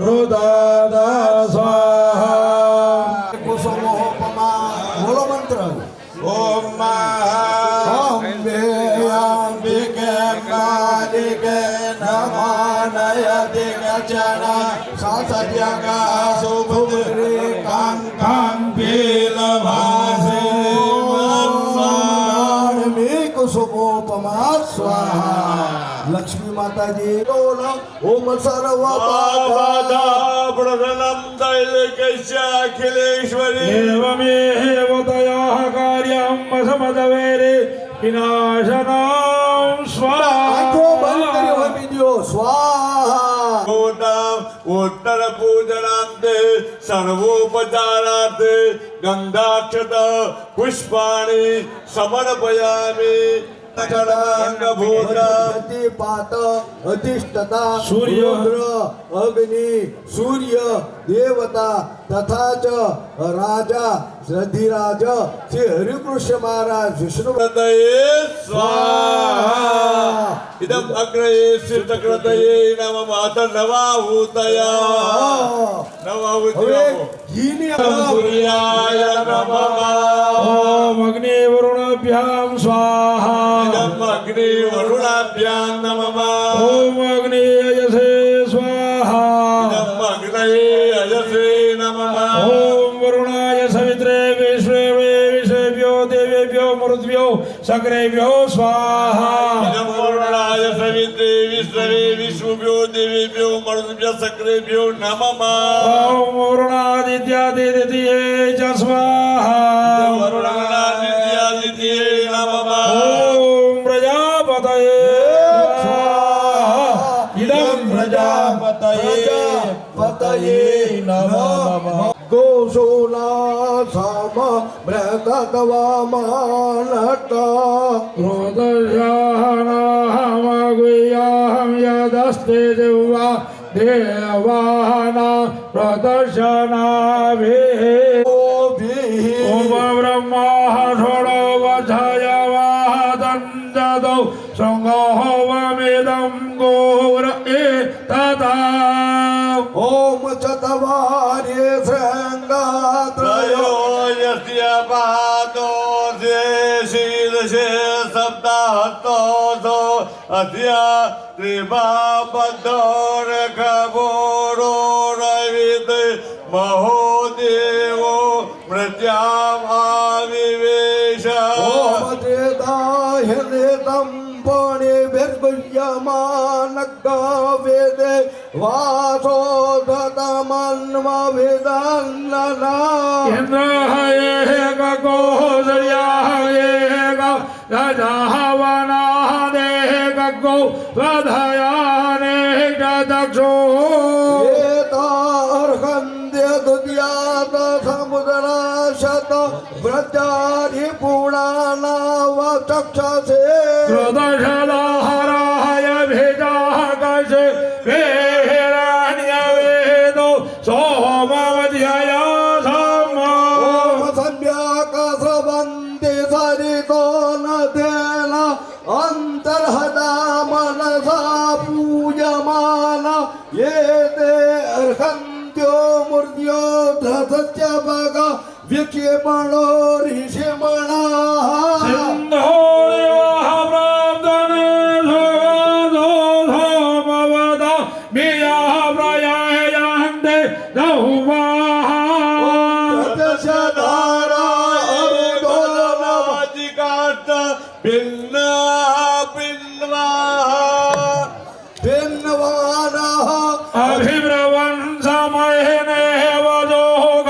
रुदादा स्वाहा कुसुमोपमा बोलो मंत्र ॐ महाम्बेयाम्बिके कालिके नमानयति गचन सासर्यका सुभद्रे काङ्काम्बीलभासे में कुसुमोपमा स्वाहा लक्ष्मी माता जी ओम सर्व बाधा प्रधनं दैलकस्य अखिलेश्वरी एवमेव तयाः कार्यम् असमदवेरे विनाशनां आंखों बंद करी हुई स्वाहा वीडियो स्वाहा उत्तर पूजनांते सर्वोपचारार्थे गंधाक्षत पुष्पाणि समर्पयामि पात अधिष्ठता सूर्य, रुद्र अग्नि सूर्य देवता तथा च राजा रधिराज श्री हरिकृष्ण महाराज विष्णु हृदये स्वाहा इदम् अग्रये सिद्धकृतये नमः माता नवाहूतया नवाहूतया सूर्याय नमः ॐ अग्निवरुणाभ्यां स्वाहा इदम् अग्नि वरुणाभ्यां नमः ॐ अग्नेयसे स्वाहा इदम् अग्नये अयसे नमः ॐ वरुणाय सवित्रे विश्वेवे विश्वेभ्यो देवेभ्यो मरुद्भ्यो सक्रेभ्यो स्वाहा इदं वरुणाय सवित्रे विश्वे विश्वभ्यो देवेभ्यो मरुद्भ्यो सक्रेभ्यो नमः ॐ वरुणादित्यादित्ये च स्वाहा वरुणादित्यादित्ये नमः ॐ प्रजापतये स्वाहा इदं प्रजापतये नमः गोशोना साम मृगतवामानट क्रोधशाहनाहमगुह्याहं यदस्ते दिव्वा देवानां प्रदर्शनाभिः ॐ ब्रह्मा षोडवधयवादञ्जदौ शृङ्गोऽहमिदं गौर एतदा ओम चतवारे श्रृंगात्रयो त्रयो यस्य पादो शीर्षे सप्ताहतो अद्य त्रिभाबद्धोरखबोरो रविद महोदेवो मृत्यामाविवेश ओम देदाह्यनेतं पणे विर्गुह्यमानग् वेदे वासो धतमन्मभिदन्नना इन्द्रः गौसर्याः राजावनादेः गौ स्वधयाने दक्षो एतार्हन्द्य दुद्यात समुद्राशत व्रजारि पुराणावचक्षसे क्रोधशदाहराय भेदाकश वेहिरण्यवेदो सोमवध्यया सम्मा ओम सम्यक् सरितो नदेन अंतर्हदा मनसा पूयमान ये ते अर्हन्त्यो मूर्त्यो धतस्य भग विक्षेपणो ऋषिमणाः सिन्धोरिवाह प्राप्तने सोमवदा मियाः प्रयायन्ते दहुवाः दशधारा अरुणोलमाजिकाट भिन्ना भिन्नवानः अभिब्रवन् समयेने वजोग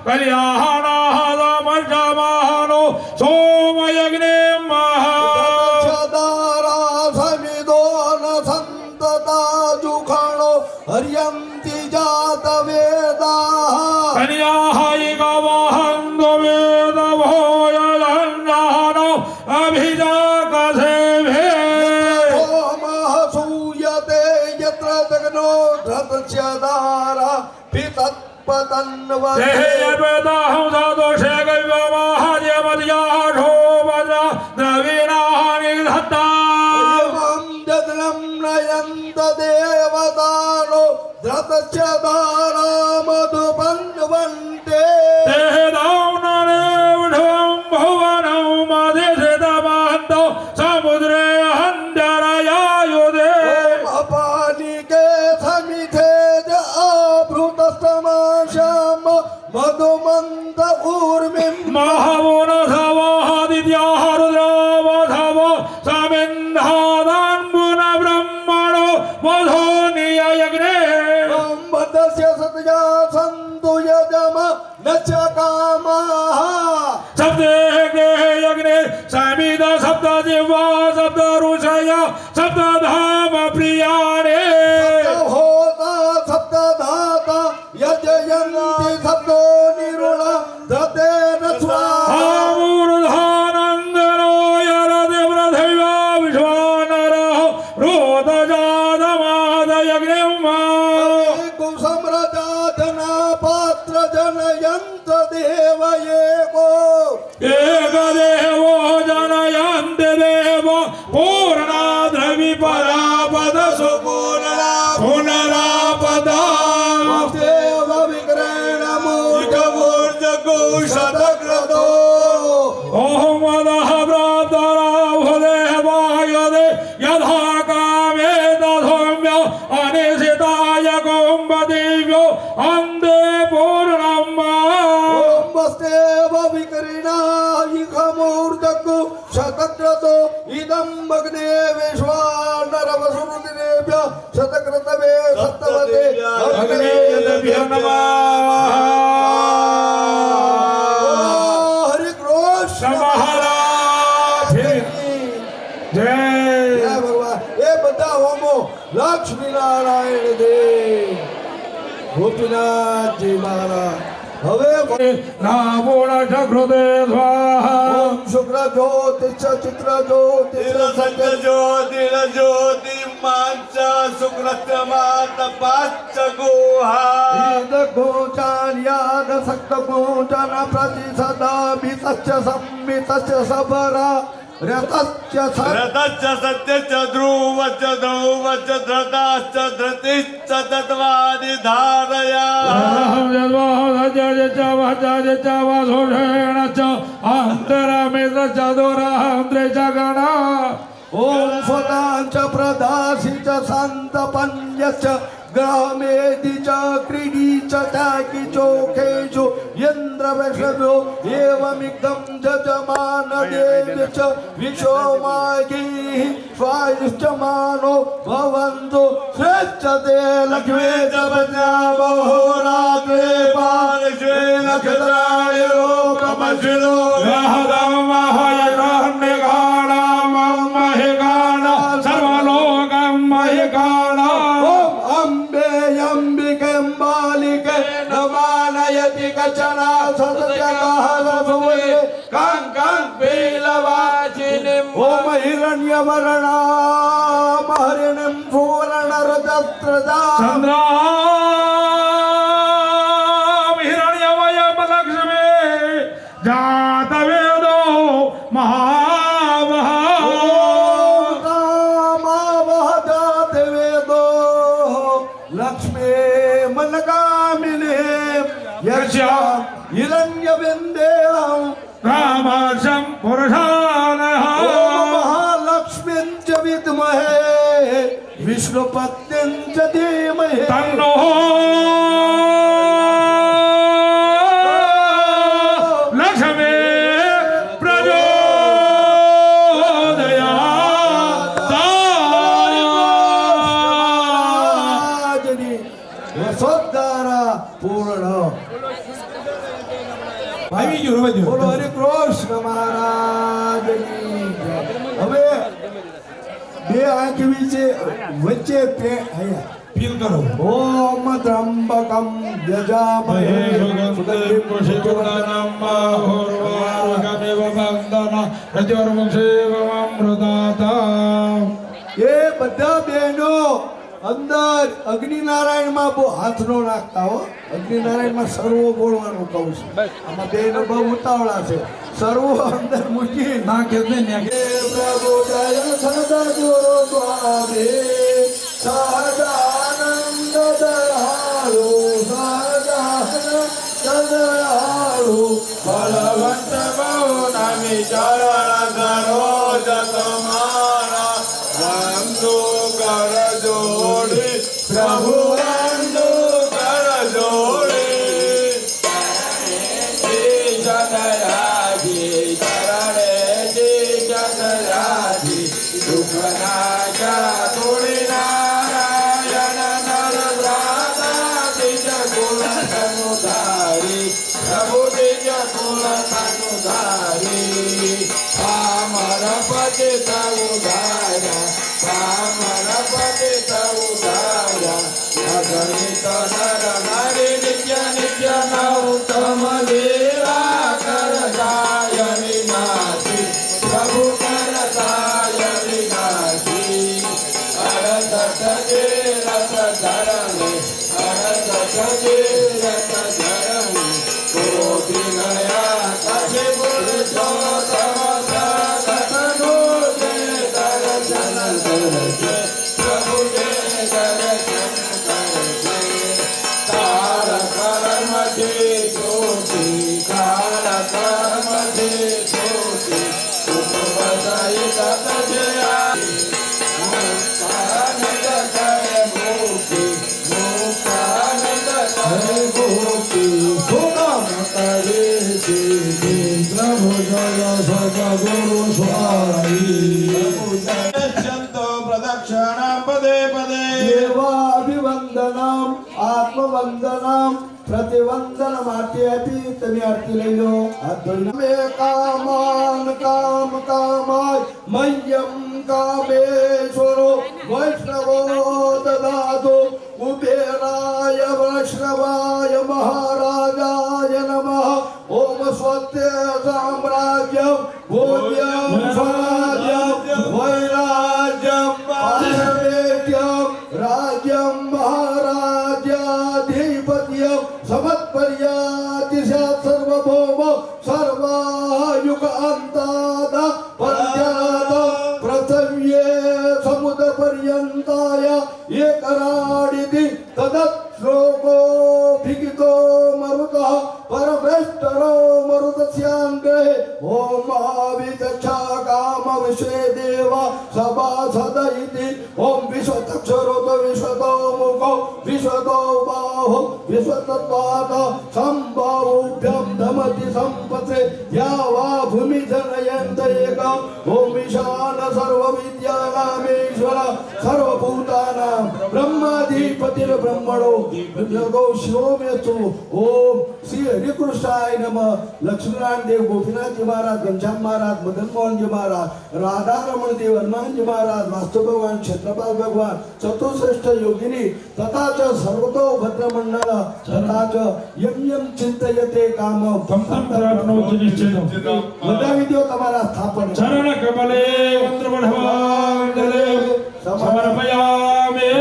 कल्याणाः समर्षमानो सोमयज्ञे महा सदारा समिदो न सन्तता जुखणो हर्यन्ति जातवेदाः कन्याः इगवहन्तो वेदभो यजन्नानो तन्वते यद्वेदाहं सादोषे गव्यमहाद्यमद्याढो वज्र द्रवीणानि धत्ता एवं जदनं नयन्त देवतानो धृतस्य दाना मधुपन्वन्ते ते दावननेवढं भुवनं मधिषितमहन्तो समुद्रे हन्त्यरयायुधे अपालिके समिथे अभृतस्तमाशम मधुमन्त ऊर्मिं महावनधवादित्याः रुद्रावधव समिन्धादान्बुन ब्रह्मणो वधो निययग्ने मदस्य सतया सन्तु यजम न च कामाः सप्ते यज्ञे समिद सप्त जिह्वा सप्त ऋषय सप्त धाम प्रियाणे होता सप्त धाता यजयन्ति सप्तो निरुण दतेन स्वाहा आमूर्धानन्दनो यरदिव्रधैव विश्वानरः रोदजातमादयज्ञम् कुसम्रजातना पात्र जनयन्त देव एको एकदेवो जनयन्ति देव पूर्णाद्रवि परापद सुपूर्णा पुनरापदा देव विग्रहण मूर्जगुषतक्रतो ओम वदः प्रातराहुदेवाय दे यथा कामे तथोम्य अनिशिताय कुम्भदेव्यो अन्ते पूर्णम् वस्तेव विकरिणायिखमूर्जगु शतक्रतो इदं मग्ने विश्वानरवसुरुदिनेभ्य शतक्रतवे सप्तवते अग्नेयेभ्यो नमः हरि कृष्ण महाराज जय જય ભગવાન એ બધા હોમો લક્ષ્મીનારાયણ દેવ ગોપીનાથજી મહારાજ હવે रावण चक्रुते स्वाहा ઓમ શુક્ર જ્યોતિષ ચિત્ર જ્યોતિષ સત્ય ज्योति मांच शुक्रस्य मात पाच गोहा गोचान याद सक्त गोचन प्रतिसदा वितश्च संवितश्च सबरा रतश्च रथश्च सत्यश्च ध्रुवश्च ध्रुवश्च धृताश्च धृतिश्च तत्त्वादि धारया ओम स्वतांच प्रदासी च संतपन्यश्च ग्रामेदि च क्रीडी च ताकि चोखेषु यन्द्रवैष्णव्यो एवमिदं जजमान देव्य च विश्वमागीः स्वायुश्च मानो भवन्तु श्रेष्ठते लक्ष्मी च प्रजाबहोरात्रे पार्श्वे नक्षत्राणि लोकमश्विनो नमानयति कचना सत्यकाहलसुवे काङ्कां पीलवाचिनीम् ॐ हिरण्यवर्णां हरिणीं सुवर्णरजस्रजा चन्द्रां हिरण्यमयं लक्ष्मी जातवेदो महावः कामावह जातवेदो लक्ष्मी मनकामिनी यक्षा हिरण्यविन्देहं रामशं पुरुषानः महालक्ष्मीं च विद्महे विष्णुपत्नीं च धीमहि तन्नो लक्ष्मी प्रचोदयात् वसोद्धारा पूर्ण આવી ગયું હવે બોલો હરે કૃષ્ણ મહારાજની જય. હવે બે આંખ વચ્ચે ફીલ કરો ઓમ ત્રંબકમ યજામહે સુગંધિં પુષ્ટિવર્ધનમ એ બધા બહેનો અંદર અગ્નિનારાયણમાં બહુ હાથ નો નાખતા હો. અગ્નિનારાયણમાં સર્વો બોલવાનું કહું છું. આમાં બે નો બહુ ઉતાવળા છે. સર્વો અંદર મૂકી નાખે ને પ્રભુ જય સદગુરુ સ્વામી સહજાનંદ દયાળુ સહજાનંદ દયાળુ બલવંત બહુ નામી ચરણ સરોજ તમારા વંદુ કર જોડી પ્રભુ વંદુ કર જોડી જનરાજી ચરણે જનરાજી દુઃખના જા તોડી નારાયણ નર રાધા દિજ કુલ સમુધારી પ્રભુ દિજ કુલ સમુધારી પામર પતિ સમુધાર્યા પામર પતિ સમુધાર્યા અગણિત નર નારી નિત્ય નિત્ય નૌતમ લીલા કર જાય વિનાશી પ્રભુ કર જાય વિનાશી અડસઠ જે રસ ધરણે અડસઠ જે રસ ધરણે કોટી નયા કશે પુરુષોત્તમ સગતનો જે દર્શન કરશે પ્રભુ જે દર્શન કરશે તાર કર્મથી જ્યોતિ તાર કર્મથી જ્યોતિ ઉપવસઈ તત જયા મુક્તાનંદ કરે મુક્તિ મુક્તાનંદ કરે મુક્તિ સુગમ કરે છે પ્રભુ જય સદગુરુ સ્વામી यच्छन्तो प्रदक्षिणां पदे पदे દેવાભિવંદનમ આત્મવંદનમ પ્રતિવંદન માટે હતી. તમે આરતી લઈ લો. હાથ ધોઈને મે કામાન કામ કામાય મય્યમ કામેશ્વરો વૈષ્ણવો દદાતો કુબેરાય વૈષ્ણવાય મહારાજાય નમઃ. ઓમ સ્વસ્તે સામ્રાજ્યમ ભોજ્યમ સ્વરાજ્યમ વૈરાજ્યમ પારમેત્યમ રાજ્યમ મહારાજ્યાધિપત્યમ સમત્પર્યાતિશા સર્વભૌમ સર્વાયુગ અંતાદ પર્યાદ પૃથ્વ્યે સમુદ્ર પર્યંતાય એકરાડિતિ તદત શ્લોકો ભિગિતો મરુતઃ પરમેષ્ટરો મરુતસ્યાંગે ઓમ આવિદક્ષા કામ વિશ્વે દેવ સભાસદ ઇતિ ઓમ વિશ્વતક્ષરો વિશ્વતો મુખો વિશ્વતો બાહો વિશ્વતત્વાત સંભાવુભ્યમ ધમતિ સંપત્રે યાવા ભૂમિ જનયંત એક ઓમ ઈશાન સર્વ વિદ્યાનામેશ્વર સર્વભૂતાનાં બ્રહ્માધિપતિર બ્રહ્મણો જગો શિવોમેતુ. ઓમ શ્રી હરિકૃષ્ણાય નમઃ. લક્ષ્મીનારાયણ દેવ ગોપીનાથજી મહારાજ ઘનશ્યામ મહારાજ મદન મોહનજી મહારાજ રાધા રમણ દેવ હનુમાનજી મહારાજ વાસ્તુ ભગવાન ક્ષેત્રપાલ ભગવાન ચતુશ્રેષ્ઠ યોગિની તથા ચ સર્વતો ભદ્રમંડળ તથા ચ યમ યમ ચિંતયતે કામ બધા વિધિઓ તમારા સ્થાપન ચરણ કમલે વસ્ત્રવઢવાંગલે સમર્પયામિ.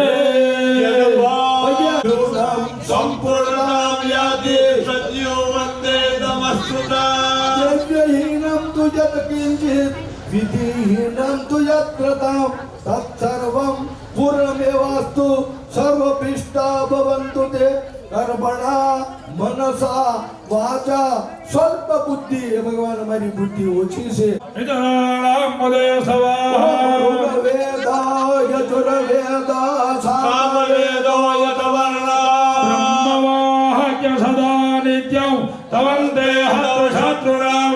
સંપૂર્ણ વ્યાધિ સત્યો વંદે નમસ્તુતા દ્રવ્યહીનમ તુ યત કિંચિત વિધિહીનમ તુ યત કૃતમ તત્સર્વં પૂર્ણમેવાસ્તુ સર્વભીષ્ટા ભવન્તુ તે કર્મણા મનસા વાચા સ્વલ્પ બુદ્ધિ. એ ભગવાન અમારી બુદ્ધિ ઓછી છે. ઇતરાણામ ઉદય સવા વેદા યજુર્વેદા સામવેદો યતવર્ણા બ્રહ્મવાહ્ય સદા નિત્યં તવંતે હતશત્રુણામ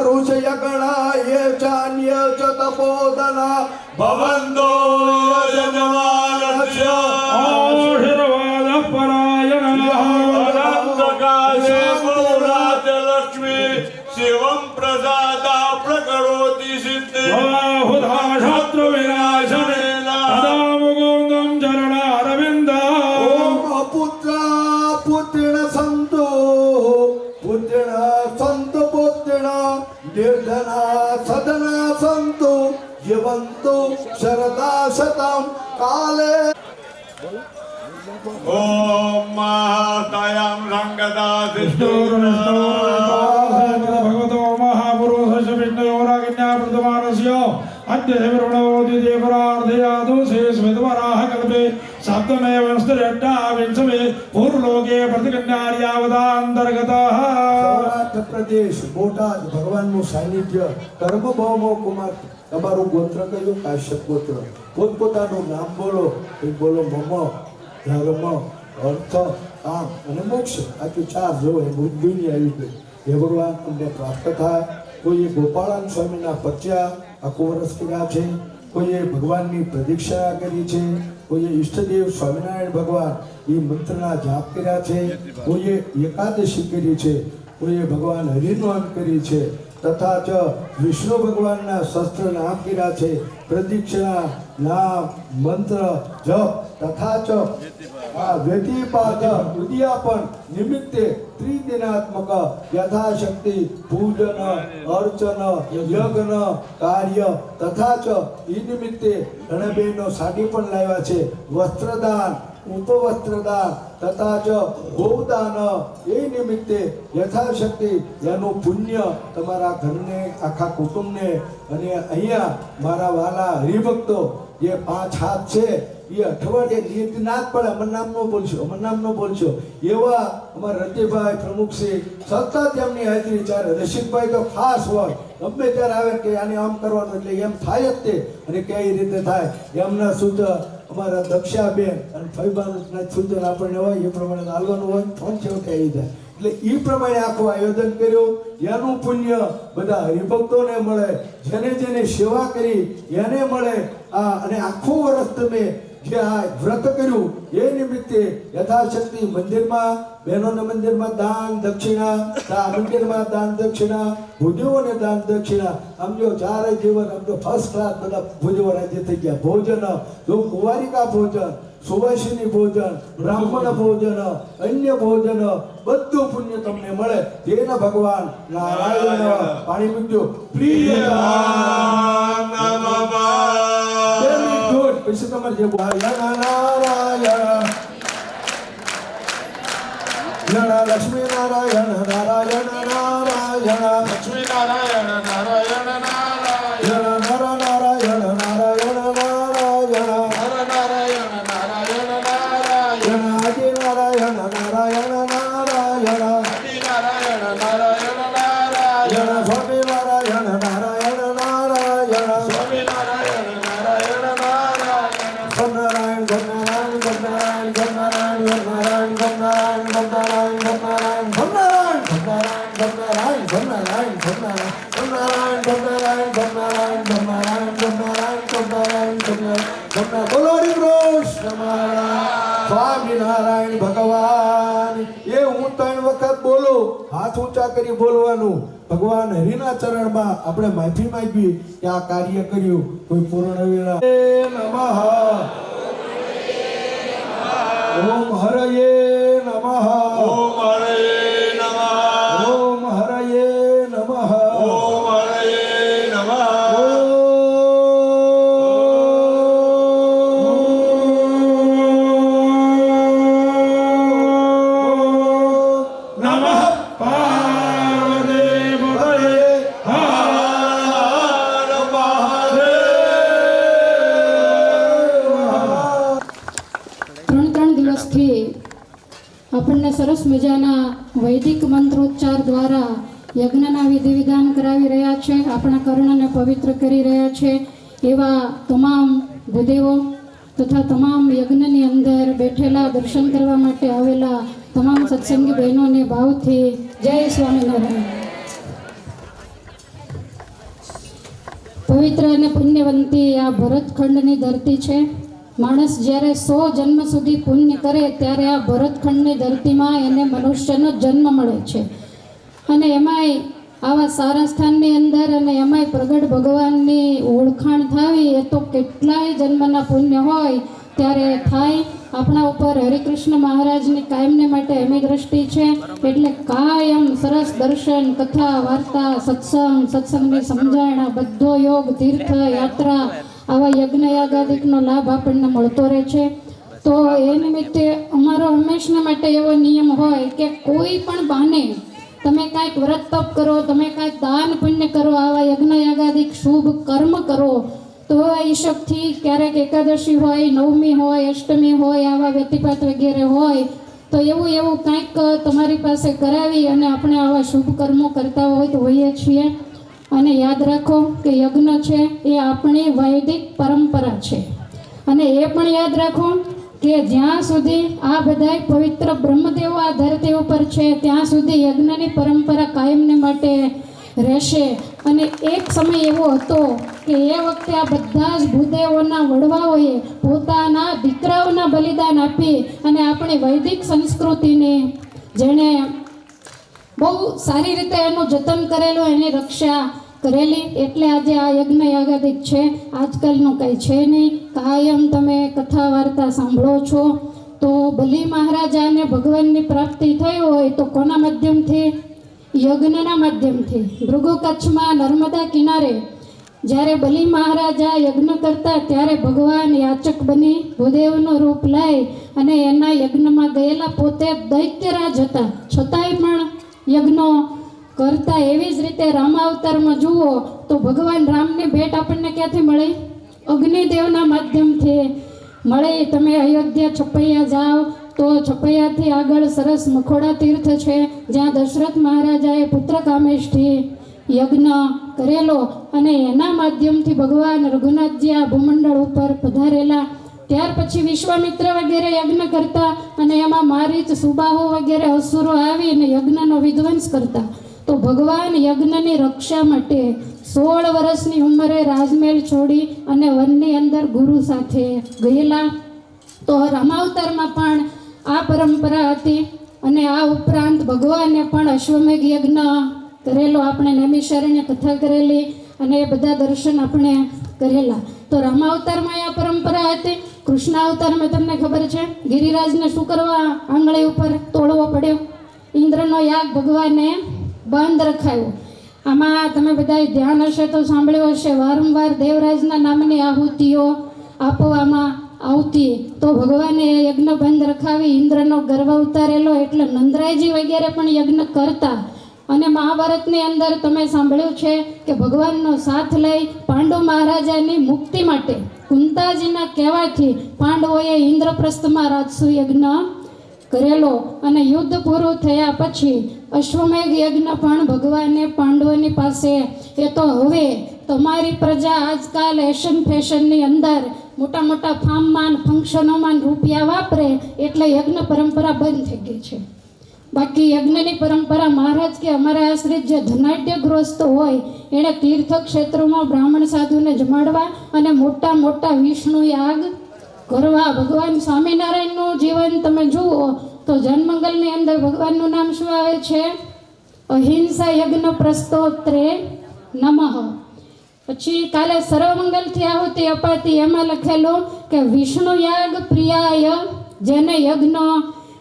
ઋષયગણા યે ચાન્ય ચ તપોદના ભવન્તો યજમાનસ્ય આશીર્વાદ પરાયણઃ અનંતકાલે પૂર્ણાચલક્ષ્મી શિવં પ્રસાદા પ્રકરોતિ સિદ્ધિ બાહુધા શત્રુ વિનાશને તદા મુકુંદં ચરણારવિંદ. ઓમ પુત્રા પુત્રિણ સંતો પુત્રિણ સંતો પુત્રિણ નિર્ધના સદના સંતો જીવંતો શરદા શતમ કાલે ઓમ મહાતાયમ સંગતા ભગવતો મહાપુરુષ વિષ્ણુયોરાજ્ઞા પ્રદમાનસ્ય અદ્ય દેવરણોદિ દેવરાર્ધયાદો શેષ વિદ્વરાહ કલ્પે સપ્તમેવ સ્ત્રેષ્ઠા વિંશમે પૂર્વલોકે પ્રતિકન્યાર્યાવદાંતર્ગતઃ સૌરાષ્ટ્ર પ્રદેશ બોટાદ ભગવાનનું સાનિધ્ય કર્મભૌમો કુમાર તમારું ગોત્ર કયું કાશ્યપ ગોત્ર પોતપોતાનું નામ બોલો એ બોલો મમ ધર્મ અર્થ કામ અને મોક્ષ આટલું ચાર જો એ બુદ્ધિની આવી ગઈ એ ભગવાન અમને પ્રાપ્ત થાય કોઈએ ગોપાળાન સ્વામીના પચ્યા આખું વર્ષ કર્યા છે કોઈએ ભગવાનની પ્રદીક્ષા કરી છે કોઈએ ઈષ્ટદેવ સ્વામિનારાયણ ભગવાન એ મંત્રના જાપ કર્યા છે કોઈએ એકાદશી કરી છે કોઈએ ભગવાન હરિનામ કરી છે તથા ચ વિષ્ણુ ભગવાનના શસ્ત્ર નામ કર્યા છે પ્રદીક્ષા નામ મંત્ર જપ તથા ચ વ્યતિપાત ઉદ્યાપન નિમિત્તે ત્રિદિનાત્મક યથાશક્તિ પૂજન અર્ચન યજ્ઞ કાર્ય તથા ચ એ નિમિત્તે ગણબેનો સાડી પણ લાવ્યા છે વસ્ત્રદાન ઉપવસ્ત્રદાન તથા ચ ગોદાન એ નિમિત્તે યથાશક્તિ એનું પુણ્ય તમારા ઘરને આખા કુટુંબને અને અહીંયા મારા વાલા હરિભક્તો જે 5 હાથ છે એ અઠવાડિયે નીત ના જ પડે અમર નામ નો બોલશો એવા અમારા રતિભાઈ પ્રમુખ છે સતત એમની હાજરી ચાલે રસિકભાઈ તો ખાસ હોય ગમે ત્યારે આવે કે આને આમ કરવાનું એટલે એમ થાય જ તે અને કઈ રીતે થાય એમના સૂત્ર અમારા દક્ષાબેન અને ફૈબાના સૂચન આપણને હોય એ પ્રમાણે હાલવાનું હોય ફોન છેવટે આવી જાય એટલે એ પ્રમાણે આખું આયોજન કર્યું એનું પુણ્ય બધા હરિભક્તોને મળે જેને જેને સેવા કરી એને મળે અને આખું વર્ષ તમે જે આ વ્રત કર્યું એ નિમિત્તે યથાશક્તિ મંદિરમાં બહેનોના મંદિરમાં દાન દક્ષિણા મંદિરમાં દાન દક્ષિણા ભુદેવોને દાન દક્ષિણા આમ જો ચારે જીવન આમ તો ફર્સ્ટ ક્લાસ બધા ભુદેવો રાજ્ય થઈ ગયા ભોજન જો કુંવારિકા ભોજન સુવાસિની ભોજન બ્રાહ્મણ ભોજન અન્ય ભોજન બધું પુણ્ય તમને મળે તેના ભગવાન નારાયણ પાણી મૂકજો પ્રિય પછી તમારે જે નારાયણ લક્ષ્મી નારાયણ નારાયણ નારાયણ લક્ષ્મી નારાયણ નારાયણ નારાયણ નર નારાયણ નારાયણ નારાયણ નર નારાયણ નારાયણ નારાયણ આદિ નારાયણ નારાયણ નારાયણ આદિ નારાયણ નારાયણ નારાયણ સ્વામી નારાયણ નારાયણ નારાયણ સ્વામી નારાયણ નારાયણ નારાયણ ગમનારાયણ ગમનારાયણ ગમનારાયણ ગમનારાયણ ગમનારાયણ ગમનારાયણ ગમનારાયણ ગમનારાયણ ગમનારાયણ ગમનારાયણ ગમનારાયણ ગમનારાયણ ગમનારાયણ ગમનારાયણ ગમનારાયણ ગમનારાયણ ગમનારાયણ ગમનારાયણ બોલો હરિ કૃષ્ણ મહારાજ સ્વામિનારાયણ ભગવાન એ હું 3 વખત બોલું હાથ ઊંચા કરી બોલવાનું ભગવાન હરિના ચરણમાં આપણે માફી માંગવી કે આ કાર્ય કર્યું કોઈ પૂર્ણ વેળા નમઃ ઓમ હરયે નમઃ ઓમ હરે નમઃ ઓમ હરયે નમઃ ઓમ હરે નમઃ નમઃ પાર્વતી પતયે હર મહાદેવ 3 દિવસથી આપણને સરસ મજાના વૈદિક મંત્રોચ્ચાર દ્વારા યજ્ઞના વિધિ વિધાન કરાવી રહ્યા છે આપણા કર્ણને પવિત્ર કરી રહ્યા છે એવા તમામ ભૂદેવો તથા તમામ યજ્ઞની અંદર બેઠેલા દર્શન કરવા માટે આવેલા તમામ સત્સંગી બહેનોને ભાવથી જય સ્વામિનારાયણ. પવિત્ર અને પુણ્યવંતી આ ભરતખંડની ધરતી છે. માણસ જ્યારે 100 જન્મ સુધી પુણ્ય કરે ત્યારે આ ભરતખંડની ધરતીમાં એને મનુષ્યનો જન્મ મળે છે અને એમાંય આવા સારા સ્થાનની અંદર અને એમાંય પ્રગટ ભગવાનની ઓળખાણ થવી એ તો કેટલાય જન્મના પુણ્ય હોય ત્યારે થાય. આપણા ઉપર હરિકૃષ્ણ મહારાજની કાયમને માટે એમની દ્રષ્ટિ છે એટલે કાયમ સરસ દર્શન કથા વાર્તા સત્સંગની સમજણ આ બધો યોગ તીર્થ યાત્રા આવા યજ્ઞ યાગાદિકનો લાભ આપણને મળતો રહે છે. તો એ નિમિત્તે અમારો હંમેશના માટે એવો નિયમ હોય કે કોઈ પણ બહાને તમે કાંઈક વ્રત તપ કરો, તમે કાંઈક દાન પુણ્ય કરો, આવા યજ્ઞ યાગાદિક શુભ કર્મ કરો, તો આ ઈશકથી ક્યારેક એકાદશી હોય, નવમી હોય, અષ્ટમી હોય, આવા વ્યતિપાત વગેરે હોય તો એવું કાંઈક તમારી પાસે કરાવી અને આપણે આવા શુભ કર્મો કરતા હોય તો હોઈએ છીએ. અને યાદ રાખો કે યજ્ઞ છે એ આપણી વૈદિક પરંપરા છે. અને એ પણ યાદ રાખો કે જ્યાં સુધી આ બધાય પવિત્ર બ્રહ્મદેવો આ ધરતી ઉપર છે ત્યાં સુધી યજ્ઞની પરંપરા કાયમને માટે રહેશે. અને એક સમય એવો હતો કે એ વખતે આ બધા જ ભૂદેવોના વડવાઓએ પોતાના દીકરાઓના બલિદાન આપી અને આપણી વૈદિક સંસ્કૃતિને જેણે બહુ સારી રીતે એનું જતન કરેલું, એની રક્ષા કરેલી, એટલે આજે આ યજ્ઞ યાગાદિક છે. આજકાલનું કંઈ છે નહીં. કાયમ તમે કથા વાર્તા સાંભળો છો. તો બલિ મહારાજાને ભગવાનની પ્રાપ્તિ થઈ હોય તો કોના માધ્યમથી? યજ્ઞના માધ્યમથી. ભૃગુ કચ્છમાં નર્મદા કિનારે જ્યારે બલિ મહારાજા યજ્ઞ કરતા ત્યારે ભગવાન યાચક બની ભૂદેવનું રૂપ લઈ અને એના યજ્ઞમાં ગયેલા પોતે દૈત્યરાજ હતા છતાંય પણ યજ્ઞો કરતા. એવી જ રીતે રામાવતારમાં જુઓ તો ભગવાન રામની ભેટ આપણને ક્યાંથી મળી? અગ્નિદેવના માધ્યમથી મળી. તમે અયોધ્યા છપૈયા જાઓ તો છપૈયાથી આગળ સરસ મખોડા તીર્થ છે જ્યાં દશરથ મહારાજાએ પુત્ર કામેશથી યજ્ઞ કરેલો અને એના માધ્યમથી ભગવાન રઘુનાથજી આ ભૂમંડળ ઉપર પધારેલા. ત્યાર પછી વિશ્વામિત્ર વગેરે યજ્ઞ કરતા અને એમાં મારીચ, સુબાહુ વગેરે અસુરો આવીને યજ્ઞનો વિધ્વંસ કરતા. તો ભગવાન યજ્ઞની રક્ષા માટે 16 વર્ષની ઉંમરે રાજમહેલ છોડી અને વનની અંદર ગુરુ સાથે ગયેલા. તો રામાવતારમાં પણ આ પરંપરા હતી. અને આ ઉપરાંત ભગવાને પણ અશ્વમેઘ યજ્ઞ કરેલો, આપણે નૈમિષારણ્ય કથા કરેલી અને એ બધા દર્શન આપણે કરેલા. તો રામાવતારમાં આ પરંપરા હતી. કૃષ્ણાવતારમાં તમને ખબર છે ગિરિરાજને શું કરવા આંગળી ઉપર તોડવો પડ્યો? ઇન્દ્રનો યાગ ભગવાને બંધ રખાયો. આમાં તમે બધાએ ધ્યાન હશે તો સાંભળ્યું હશે વારંવાર દેવરાજના નામની આહુતિઓ આપવામાં આવતી. તો ભગવાને યજ્ઞ બંધ રખાવી ઇન્દ્રનો ગર્વ ઉતારેલો એટલે નંદરાયજી વગેરે પણ યજ્ઞ કરતા. અને મહાભારતની અંદર તમે સાંભળ્યું છે કે ભગવાનનો સાથ લઈ પાંડુ મહારાજાની મુક્તિ માટે કુંતાજીના કહેવાથી પાંડવોએ ઇન્દ્રપ્રસ્થમાં રાજસુ યજ્ઞ કરેલો. અને યુદ્ધ પૂરું થયા પછી અશ્વમેઘ યજ્ઞ પણ ભગવાને પાંડવોની પાસે, એ તો હવે તમારી પ્રજા આજકાલ એશન ફેશનની અંદર મોટા મોટા ફાર્મમાં ફંક્શનોમાં રૂપિયા વાપરે એટલે યજ્ઞ પરંપરા બંધ થઈ ગઈ છે. બાકી યજ્ઞની પરંપરા મહારાજ કે અમારા આશ્રિત જે ધનાઢ્ય ગૃહસ્થ હોય એણે તીર્થ ક્ષેત્રોમાં બ્રાહ્મણ સાધુને જમાડવા અને મોટા મોટા વિષ્ણુ યાગ કરવા. ભગવાન સ્વામિનારાયણનું જીવન તમે જુઓ તો જનમંગલની અંદર ભગવાનનું નામ શું આવે છે? અહિંસા યજ્ઞ પ્રસ્તોત્રે નમઃ. પછી કાલે સર્વમંગલથી આહુતિ અપાતી એમાં લખેલું કે વિષ્ણુ યાગ પ્રિયાય, જેને યજ્ઞ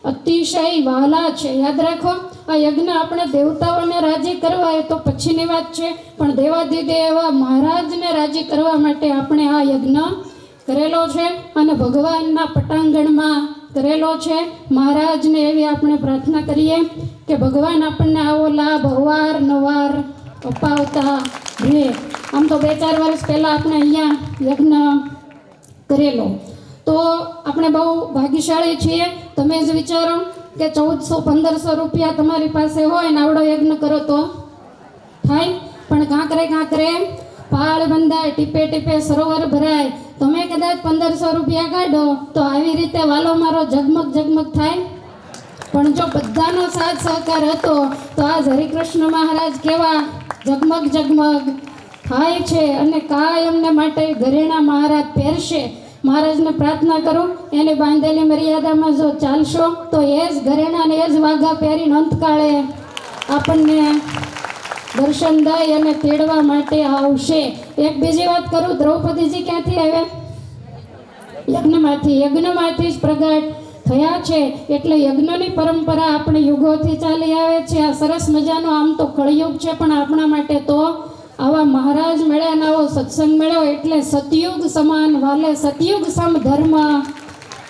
અતિશય વહાલા છે. યાદ રાખો આ યજ્ઞ આપણે દેવતાઓને રાજી કરવા એ તો પછીની વાત છે, પણ દેવાધિદેવ એવા મહારાજને રાજી કરવા માટે આપણે આ યજ્ઞ કરેલો છે અને ભગવાનના પટાંગણમાં કરેલો છે. મહારાજને એવી આપણે પ્રાર્થના કરીએ કે ભગવાન આપણને આવો લાભ અવારનવાર અપાવતા રહે. આમ તો 2-4 વર્ષ પહેલાં આપણે અહીંયા યજ્ઞ કરેલો. તો આપણે બહુ ભાગ્યશાળી છીએ. તમે જ વિચારો કે 1400-1500 રૂપિયા તમારી પાસે હોય ને આવડો યજ્ઞ કરો તો થાય? પણ કાંકરે પાળ બંધાય, ટીપે ટીપે સરોવર ભરાય. તમે કદાચ 1500 રૂપિયા કાઢો તો આવી રીતે વાલો મારો ઝગમગ થાય. પણ જો બધાનો સાથ સહકાર હતો તો આજ હરિકૃષ્ણ મહારાજ કેવા ઝગમગ થાય છે. અને કાયમને માટે ઘરેણા મહારાજ પહેરશે. મહારાજને પ્રાર્થના કરું એની બાંધેલી મર્યાદામાં જો ચાલશો તો એ જ ઘરેણા ને એ જ વાઘા પહેરીને અંતકાળે આપણને દર્શન દઈ અને તેડવા માટે આવશે. એક બીજી વાત કરું, દ્રૌપદીજી ક્યાંથી આવ્યા? યજ્ઞમાંથી જ પ્રગટ થયા છે. એટલે યજ્ઞની પરંપરા આપણે યુગોથી ચાલી આવે છે. આ સરસ મજાનો આમ તો કળયુગ છે પણ આપણા માટે તો આવા મહારાજ મળ્યા અને આવો સત્સંગ મળ્યો એટલે સતયુગ સમાન વાલે સતયુગ સમ ધર્મ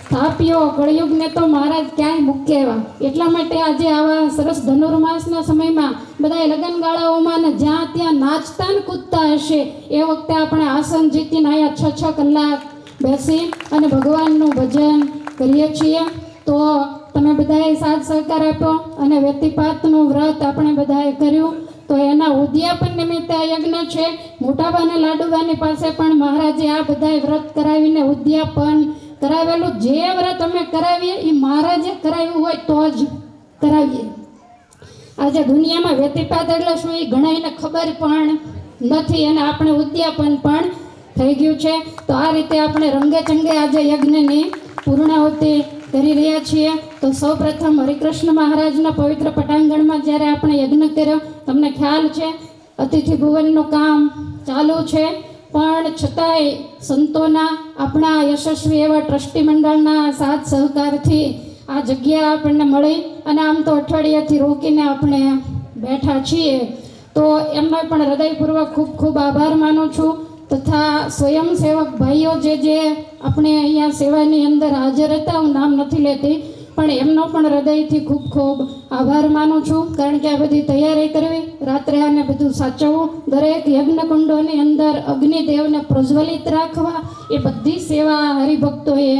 સ્થાપ્યો. કળયુગને તો મહારાજ ક્યાંય મૂકે એવા. એટલા માટે આજે આવા સરસ ધનુર્માસના સમયમાં બધા લગ્નગાળાઓમાં ને જ્યાં ત્યાં નાચતા ને કૂદતા હશે એ વખતે આપણે આસન જીતીને અહીંયા 6 કલાક બેસી અને ભગવાનનું ભજન કરીએ છીએ. તો તમે બધાએ સાથ સહકાર આપ્યો અને વ્યતિપાતનું વ્રત આપણે બધાએ કર્યું. તો એના ઉદ્યાપન નિમિત્તે આ યજ્ઞ છે. મોટાબાને લાડુબાની પાસે પણ મહારાજે આ બધાએ વ્રત કરાવીને ઉદ્યાપન કરાવેલું. જે વ્રત અમે કરાવીએ એ મહારાજે કરાવ્યું હોય તો જ કરાવીએ. આજે દુનિયામાં વ્યતિપાત એટલે શું એ ઘણાઈને ખબર પણ નથી અને આપણે ઉદ્યાપન પણ થઈ ગયું છે. તો આ રીતે આપણે રંગે ચંગે આજે યજ્ઞની પૂર્ણાહુતિ કરી રહ્યા છીએ. તો સૌપ્રથમ હરિકૃષ્ણ મહારાજના પવિત્ર પટાંગણમાં જ્યારે આપણે યજ્ઞ કર્યો, તમને ખ્યાલ છે અતિથિ ભુવનનું કામ ચાલુ છે, પણ છતાંય સંતોના આપણા યશસ્વી એવા ટ્રસ્ટી મંડળના સાથ સહકારથી આ જગ્યા આપણને મળી અને આમ તો અઠવાડિયાથી રોકીને આપણે બેઠા છીએ. તો એમનો પણ હૃદયપૂર્વક ખૂબ ખૂબ આભાર માનું છું. તથા સ્વયંસેવક ભાઈઓ જે આપણે અહીંયા સેવાની અંદર હાજર હતા, હું નામ નથી લેતી, પણ એમનો પણ હૃદયથી ખૂબ ખૂબ આભાર માનું છું. કારણ કે આ બધી તૈયારી કરવી, રાત્રે આને બધું સાચવવું, દરેક યજ્ઞકુંડોની અંદર અગ્નિદેવને પ્રજ્વલિત રાખવા, એ બધી સેવા હરિભક્તોએ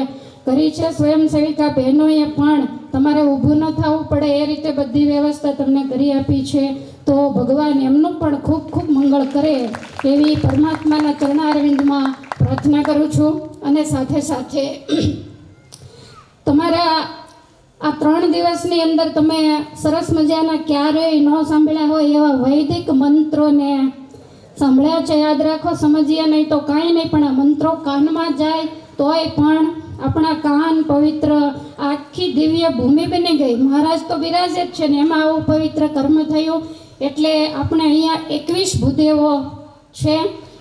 કરી છે. સ્વયંસેવિકા બહેનોએ પણ તમારે ઊભું ન થવું પડે એ રીતે બધી વ્યવસ્થા તમને કરી આપી છે. તો ભગવાન એમનું પણ ખૂબ ખૂબ મંગળ કરે એવી પરમાત્માના ચરણારવિંદમાં પ્રાર્થના કરું છું. અને સાથે સાથે તમારા આ 3 દિવસની અંદર તમે સરસ મજાના ક્યારેય ન સાંભળ્યા હોય એવા વૈદિક મંત્રોને સાંભળ્યા છે. યાદ રાખો, સમજીએ નહીં તો કાંઈ નહીં, પણ આ મંત્રો કાનમાં જાય તોય પણ આપણા કાન પવિત્ર, આખી દિવ્ય ભૂમિ બની ગઈ. મહારાજ તો બિરાજે જ છે ને એમાં આવું પવિત્ર કર્મ થયું. એટલે આપણે અહીંયા 21 ભૂદેવો છે.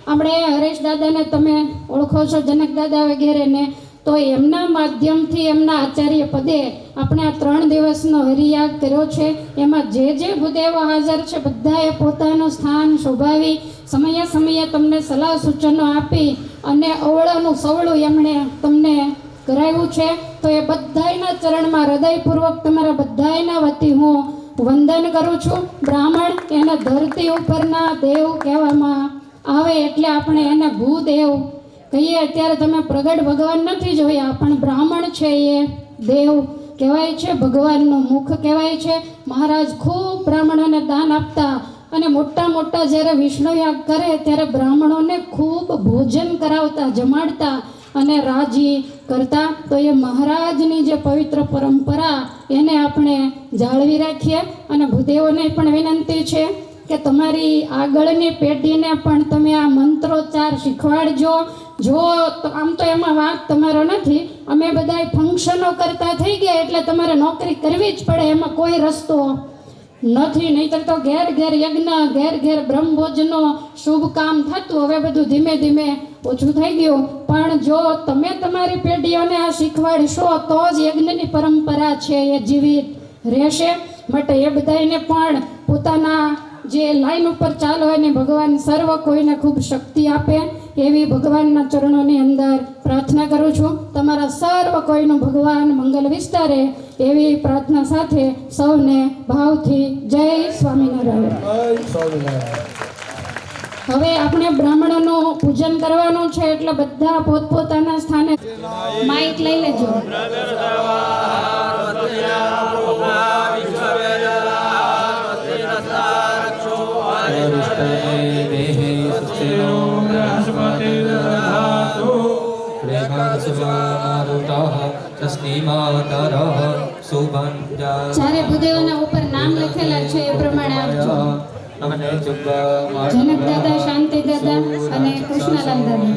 આપણે હરેશ દાદાને તમે ઓળખો છો, જનક દાદા વગેરેને, તો એમના માધ્યમથી એમના આચાર્ય પદે આપણે આ 3 દિવસનો હરિયાગ કર્યો છે. એમાં જે ભૂદેવો હાજર છે બધાએ પોતાનું સ્થાન શોભાવી સમયે સમયે તમને સલાહ સૂચનો આપી અને અવળાનું સવળું એમણે તમને કરાવ્યું છે. તો એ બધાયના ચરણમાં હૃદયપૂર્વક તમારા બધાયના વતી હું વંદન કરું છું. બ્રાહ્મણ એને ધરતી ઉપરના દેવ કહેવામાં આવે એટલે આપણે એને ભૂદેવ કહીએ. અત્યારે તમે પ્રગટ ભગવાન નથી જોયા, પણ બ્રાહ્મણ છે એ દેવ કહેવાય છે, ભગવાનનું મુખ કહેવાય છે. મહારાજ ખૂબ બ્રાહ્મણોને દાન આપતા અને મોટા મોટા જ્યારે વિષ્ણુયાગ કરે ત્યારે બ્રાહ્મણોને ખૂબ ભોજન કરાવતા, જમાડતા અને રાજી કરતા. તો એ મહારાજની જે પવિત્ર પરંપરા એને આપણે જાળવી રાખીએ. અને ભૂદેવોને પણ વિનંતી છે કે તમારી આગળની પેઢીને પણ તમે આ મંત્રોચ્ચાર શીખવાડજો. જો આમ તો એમાં વાંક તમારો નથી, અમે બધા ફંક્શનો કરતા થઈ ગયા એટલે તમારે નોકરી કરવી જ પડે, એમાં કોઈ રસ્તો નથી. નહીંતર તો ઘેર ઘેર યજ્ઞ, ઘેર ઘેર બ્રહ્મભોજનો શુભ કામ થતું. હવે બધું ધીમે ધીમે ઓછું થઈ ગયું. પણ જો તમે તમારી પેઢીઓને આ શીખવાડશો તો જ યજ્ઞની પરંપરા છે એ જીવિત રહેશે. માટે એ બધાને પણ પોતાના જે લાઈન ઉપર ચાલો અને ભગવાન સર્વ કોઈને ખૂબ શક્તિ આપે એવી ભગવાનના ચરણોની અંદર પ્રાર્થના કરું છું. તમારા સર્વ કોઈનું ભગવાન મંગલ વિસ્તારે એવી પ્રાર્થના સાથે સૌને ભાવથી જય સ્વામિનારાયણ. હવે આપણે બ્રાહ્મણોનું પૂજન કરવાનું છે એટલે બધા પોતપોતાના સ્થાને માઇક લઈ લેજો. ચારે ભૂદેવોના ઉપર નામ લખેલા છે એ પ્રમાણે આપજો. જનક દાદા, શાંતિ દાદા અને કૃષ્ણલાલ દાદા.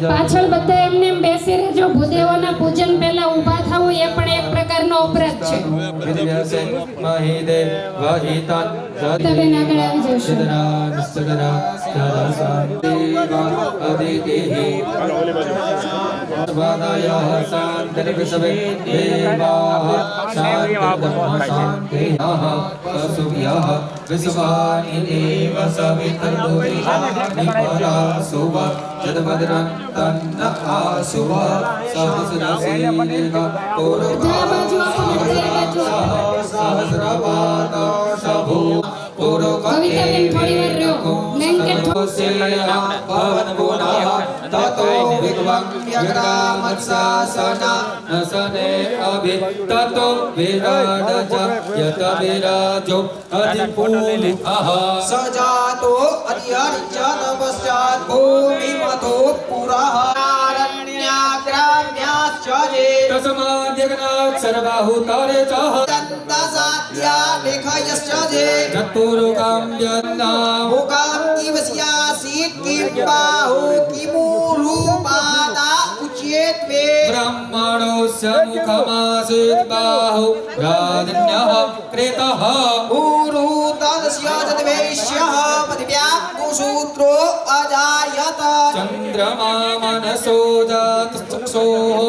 પાછળ બધા એમને બેસી રહેજો. ભૂદેવોના પૂજન પહેલા ઊભા થવું એ પણ એક પ્રકારનો અપરાધ છે. બેન આગળ આવી જશે. કવિતાબેન થોડી વાર રહ્યો બ્લેન્કેટ પવન ગુના તતો વિદ્વં વ્યગ્રામત્સાસના નસને અભિ તતો વિરાડ યત વિરાજો અધિપૂલિતઃ સજાતો અધિહરિચ્ય તપશ્ચાત ભૂમિમતો પુરઃ આરણ્યાગ્રામ્યાશ્ચ જે તસ્માદ્યગ્નાत् સર્વાહુતરે ચ દંતસાત્યા લેખયશ્ચ જે ચતુરુકામ યન્ના મુકામ કિવસ્યાસી કિંબાહુ કિમુરૂપાદા ઉચ્યેત્વે બ્રહ્મણોસ્ય મુખમાસીત બાહુ રાધન્યઃ ક્રેતઃ ઉરુ તદસ્ય તદ્વૈશ્યઃ પદવ્યાકુસૂત્રો અજાયત ચંદ્રમા મનસો જાતચક્ષોઃ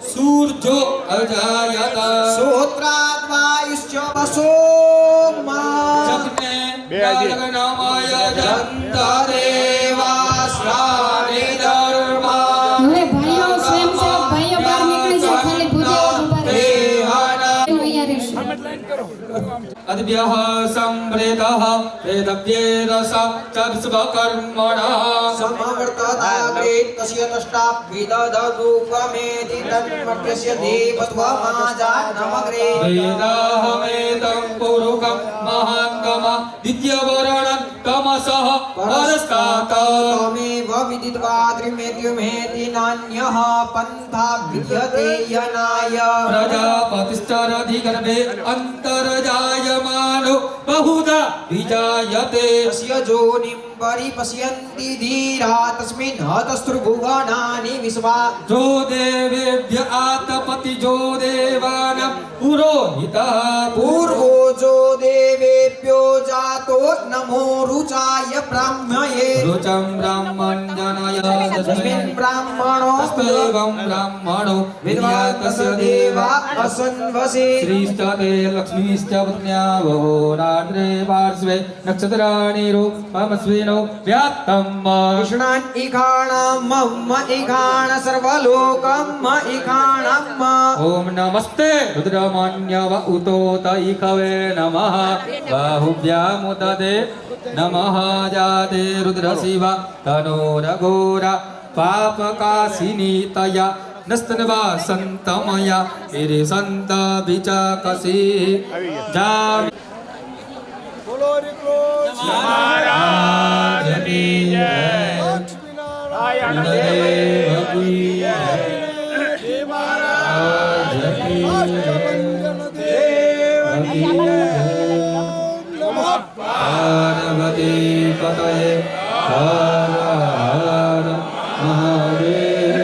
સૂર્જો અજાયત શ્રોત્રાદ્વાયુશ્ચ વસોમા જગને ગાલગનમય જંતરેવાશ્રાને ધર્મા હવે ભાઈઓ સ્વયંસેવક ભાઈઓ બહાર નીકળી જાય ખાલી ભૂદેવો જ ઉભા રહે અહીંયા રહેશે અદ્ભ્યઃ સંપ્રેતઃ વેદવ્યેરસ ચ વિશ્વકર્મણઃ સમવર્તતાગ્રે તસ્ય તષ્ટા વિદધરૂપમેતિ તન્મટ્યસ્ય દેવત્વમાજાનમગ્રે વેદાહમેतं પુરુષં મહાંગમ દિત્યવર્ણં તમસઃ પરસ્તાત તમેવ વિદિત્વા ત્રિમેત્યુમેતિ નાન્યઃ પંથા વિદ્યતે યનાય પ્રજાપતિશ્ચરધિગર્ભે અંતર્જાયમાનો બહુધા વિજાયતે તસ્ય જોનિં પરિપશ્યन्ति ધીરા તસ્મિन् હતસ્ત્રુભુવનાनि વિશ્વા જો દેવેભ્ય આતપતિ જો દેવાનાં પુરોહિતઃ પૂર્વો જો દેવેભ્યો જાતો નમો રુચાય બ્રાહ્મયે રુચં બ્રાહ્મણ્યનાય તસ્મિन् બ્રાહ્મણો સ્તેવં બ્રાહ્મણો વિદ્યાતસ્ય દેવા અસન્વસે શ્રીષ્ટતે લક્ષ્મીશ્ચ પત્ન્યા વહો રાત્રે પાર્શ્વે નક્ષત્રાણિ રૂપમસ્મિનો વ્યાત્તમ કૃષ્ણાન ઈખાણમ મમ ઈખાણ સર્વલોકમ ઈખાણમ ઓમ નમસ્તે રુદ્રમાન્યવ ઉતોત ઈખવે નમઃ બાહુભ્યામુદદે નમઃ જાતે રુદ્રશિવા તનોરઘોરા પાપકાશિની તયા નસ્તનવા સંતમયા હિરે સંત વિચાકસી જા महाराज की जय गुरुदेव की जय महाराज की पार्वती पतये हर हर महादेव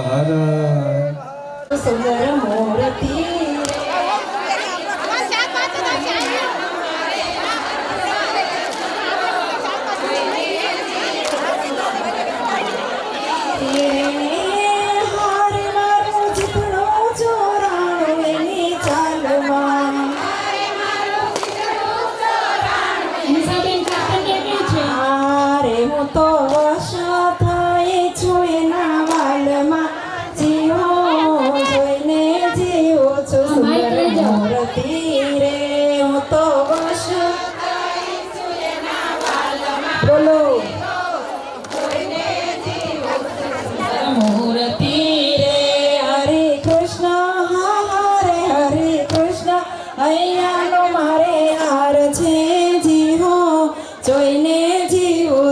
हर सुंदर मूर्ति તો વશ થાય છું એના વાલમાં જીવો જોઈને જીવો છું સુંદર મૂર્તિ રે હું તો વશ થાય છું એના વાલમાં બોલો મૂર્તિ રે હરે કૃષ્ણ હરે હરે કૃષ્ણ અહીંયાનો મારે હાર છે જીવો જોઈને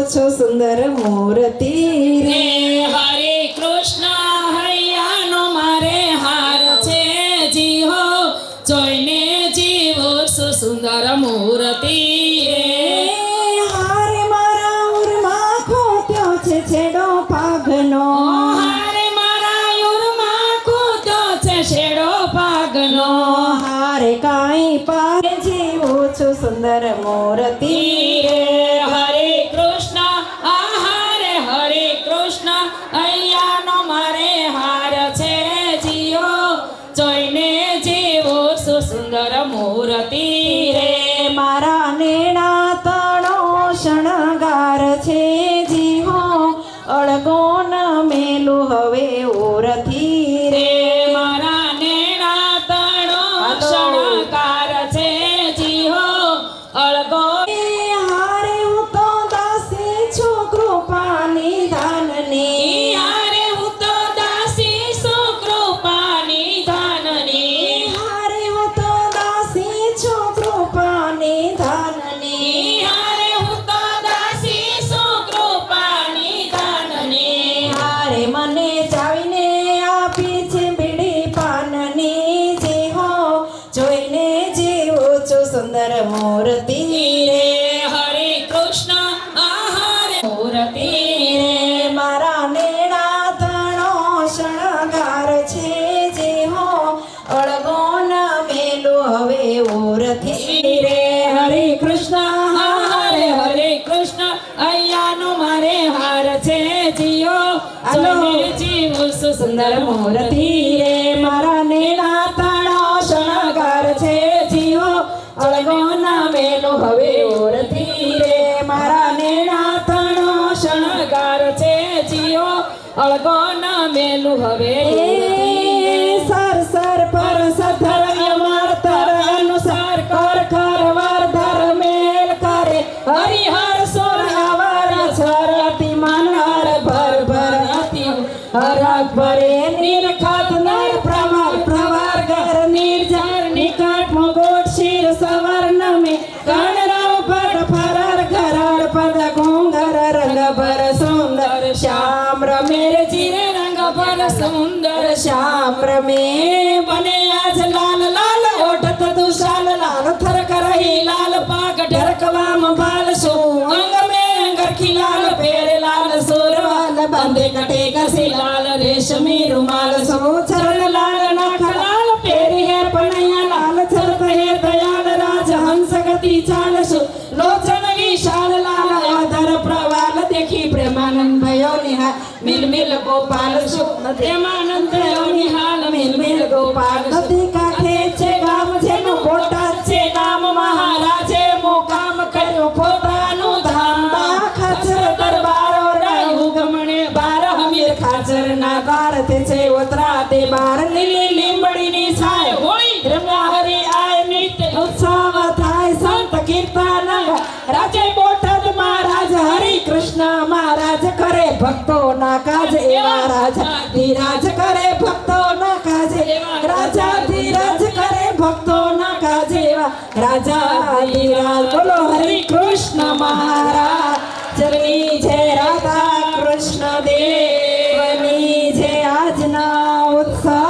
છો સુંદર મૂર્તિ રે હરે કૃષ્ણ હૈયાનો મારે હાર છે જીવો જોઈને જીવો સુંદર મૂર્તિ રે હારે મારા ઉરમાં ખોટ્યો છે છેડો પાઘનો હારે મારા યુરમાં કૂદ્યો છે છેડો પાગનો હારે કાંઈ પાગે જીવું છું સુંદર મૂર્તિ રે શણગાર છે જીવો અળગો ન મેલું હવે ઓરથી રે મારા નેણા તણો શણગાર છે જીહો અળગો હારે હું તો દાસી છું કૃપાની ધાનની હારે હું તો દાસી છું કૃપાની ધાનની હારે હું તો દાસી છું કૃપાની ધાનની હારે હું તો દાસી છું કૃપાની ધાનની હારે મને ચાવીને આપી છે બીડી પાનની જે હો જોઈને જીવું છું સુંદર મૂર્તિ રે હરે કૃષ્ણ હરે મૂર્તિ રે મારા નેણા તણો શણગાર છે જે હો અળગો ન મેલું હવે ઓરથી રે હરે કૃષ્ણ હરે કૃષ્ણ અહીંયાનો મારે હાર છે જીઓ જોઈને જીવું છું સુંદર મૂર્તિ રે મારા નેણા તણો શણગાર છે જીવો અળગો ન મેલું હવે ઓરથી રે મારા નેણા તણો શણગાર છે જીઓ અળગો ન મેલું હવે સર સર પર સધર અમર તર અનુસાર કર કર વર ધર મેલ કરે હરિહર સુર અવર છર અતિ મનહર ભર ભર અતિ હરક ભરે નિરખત નર પ્રમર પ્રવાર ગર નિર્જર નિકટ મુગોટ શિર સવર્ણ મે કર્ણરાવ પટ ફરર ગરર પદ ઘોંઘર રંગ ભર સુંદર શ્યામ રમેર ચિરે રંગ ભર સુંદર શ્યામ રમે બને આજ લાલ લાલ ઓઠત દુશાલ લાલ થર કરહી લાલ પાક ઢરકવામ બાલ સુ અંગ મે અંગરખી લાલ પેર લાલ સુરવાલ બાંધે કટે કસી લાલ રેશમી રૂમાલ સો ચરણ લાલ નાખ લાલ પેરી હેર પનૈયા લાલ છરત હે દયાલ રાજ હંસ ગતિ ચાલ સુ લોચન વિશાલ લાલ આધર પ્રવાલ દેખી પ્રેમાનંદ ભયો નિહાલ મિલ મિલ ગોપાલ સુ પ્રેમાનંદ ભયો નિહાલ મિલ મિલ ગોપાલ નદી કાંઠે છે ગામ જેનું બોટાદ છે નામ મહારાજે મુકામ કર્યું પોતાનું ધામ ખાચર દરબારો રહ્યું ગમણે બાર હમીર ખાચર ના દ્વાર તે છે ઓતરા તે બાર લીલી લીંબડીની છાય હોળી રમ્યા હરી આય નિત્ય ઉત્સવ થાય સંત કીર્તન રાજે બોટાદ મહારાજ હરિ કૃષ્ણ મહારાજ કરે ભક્તો ના કાજ એવા રાજા ધીરાજ કરે ભક્તો ના કાજ રાજા ધીરાજ કરે ભક્તો ના કાજ એવા રાજા ધીરાજ બોલો હરિ કૃષ્ણ મહારાજ ચરની જય રાધા કૃષ્ણ દેવની જય આજના ઉત્સવ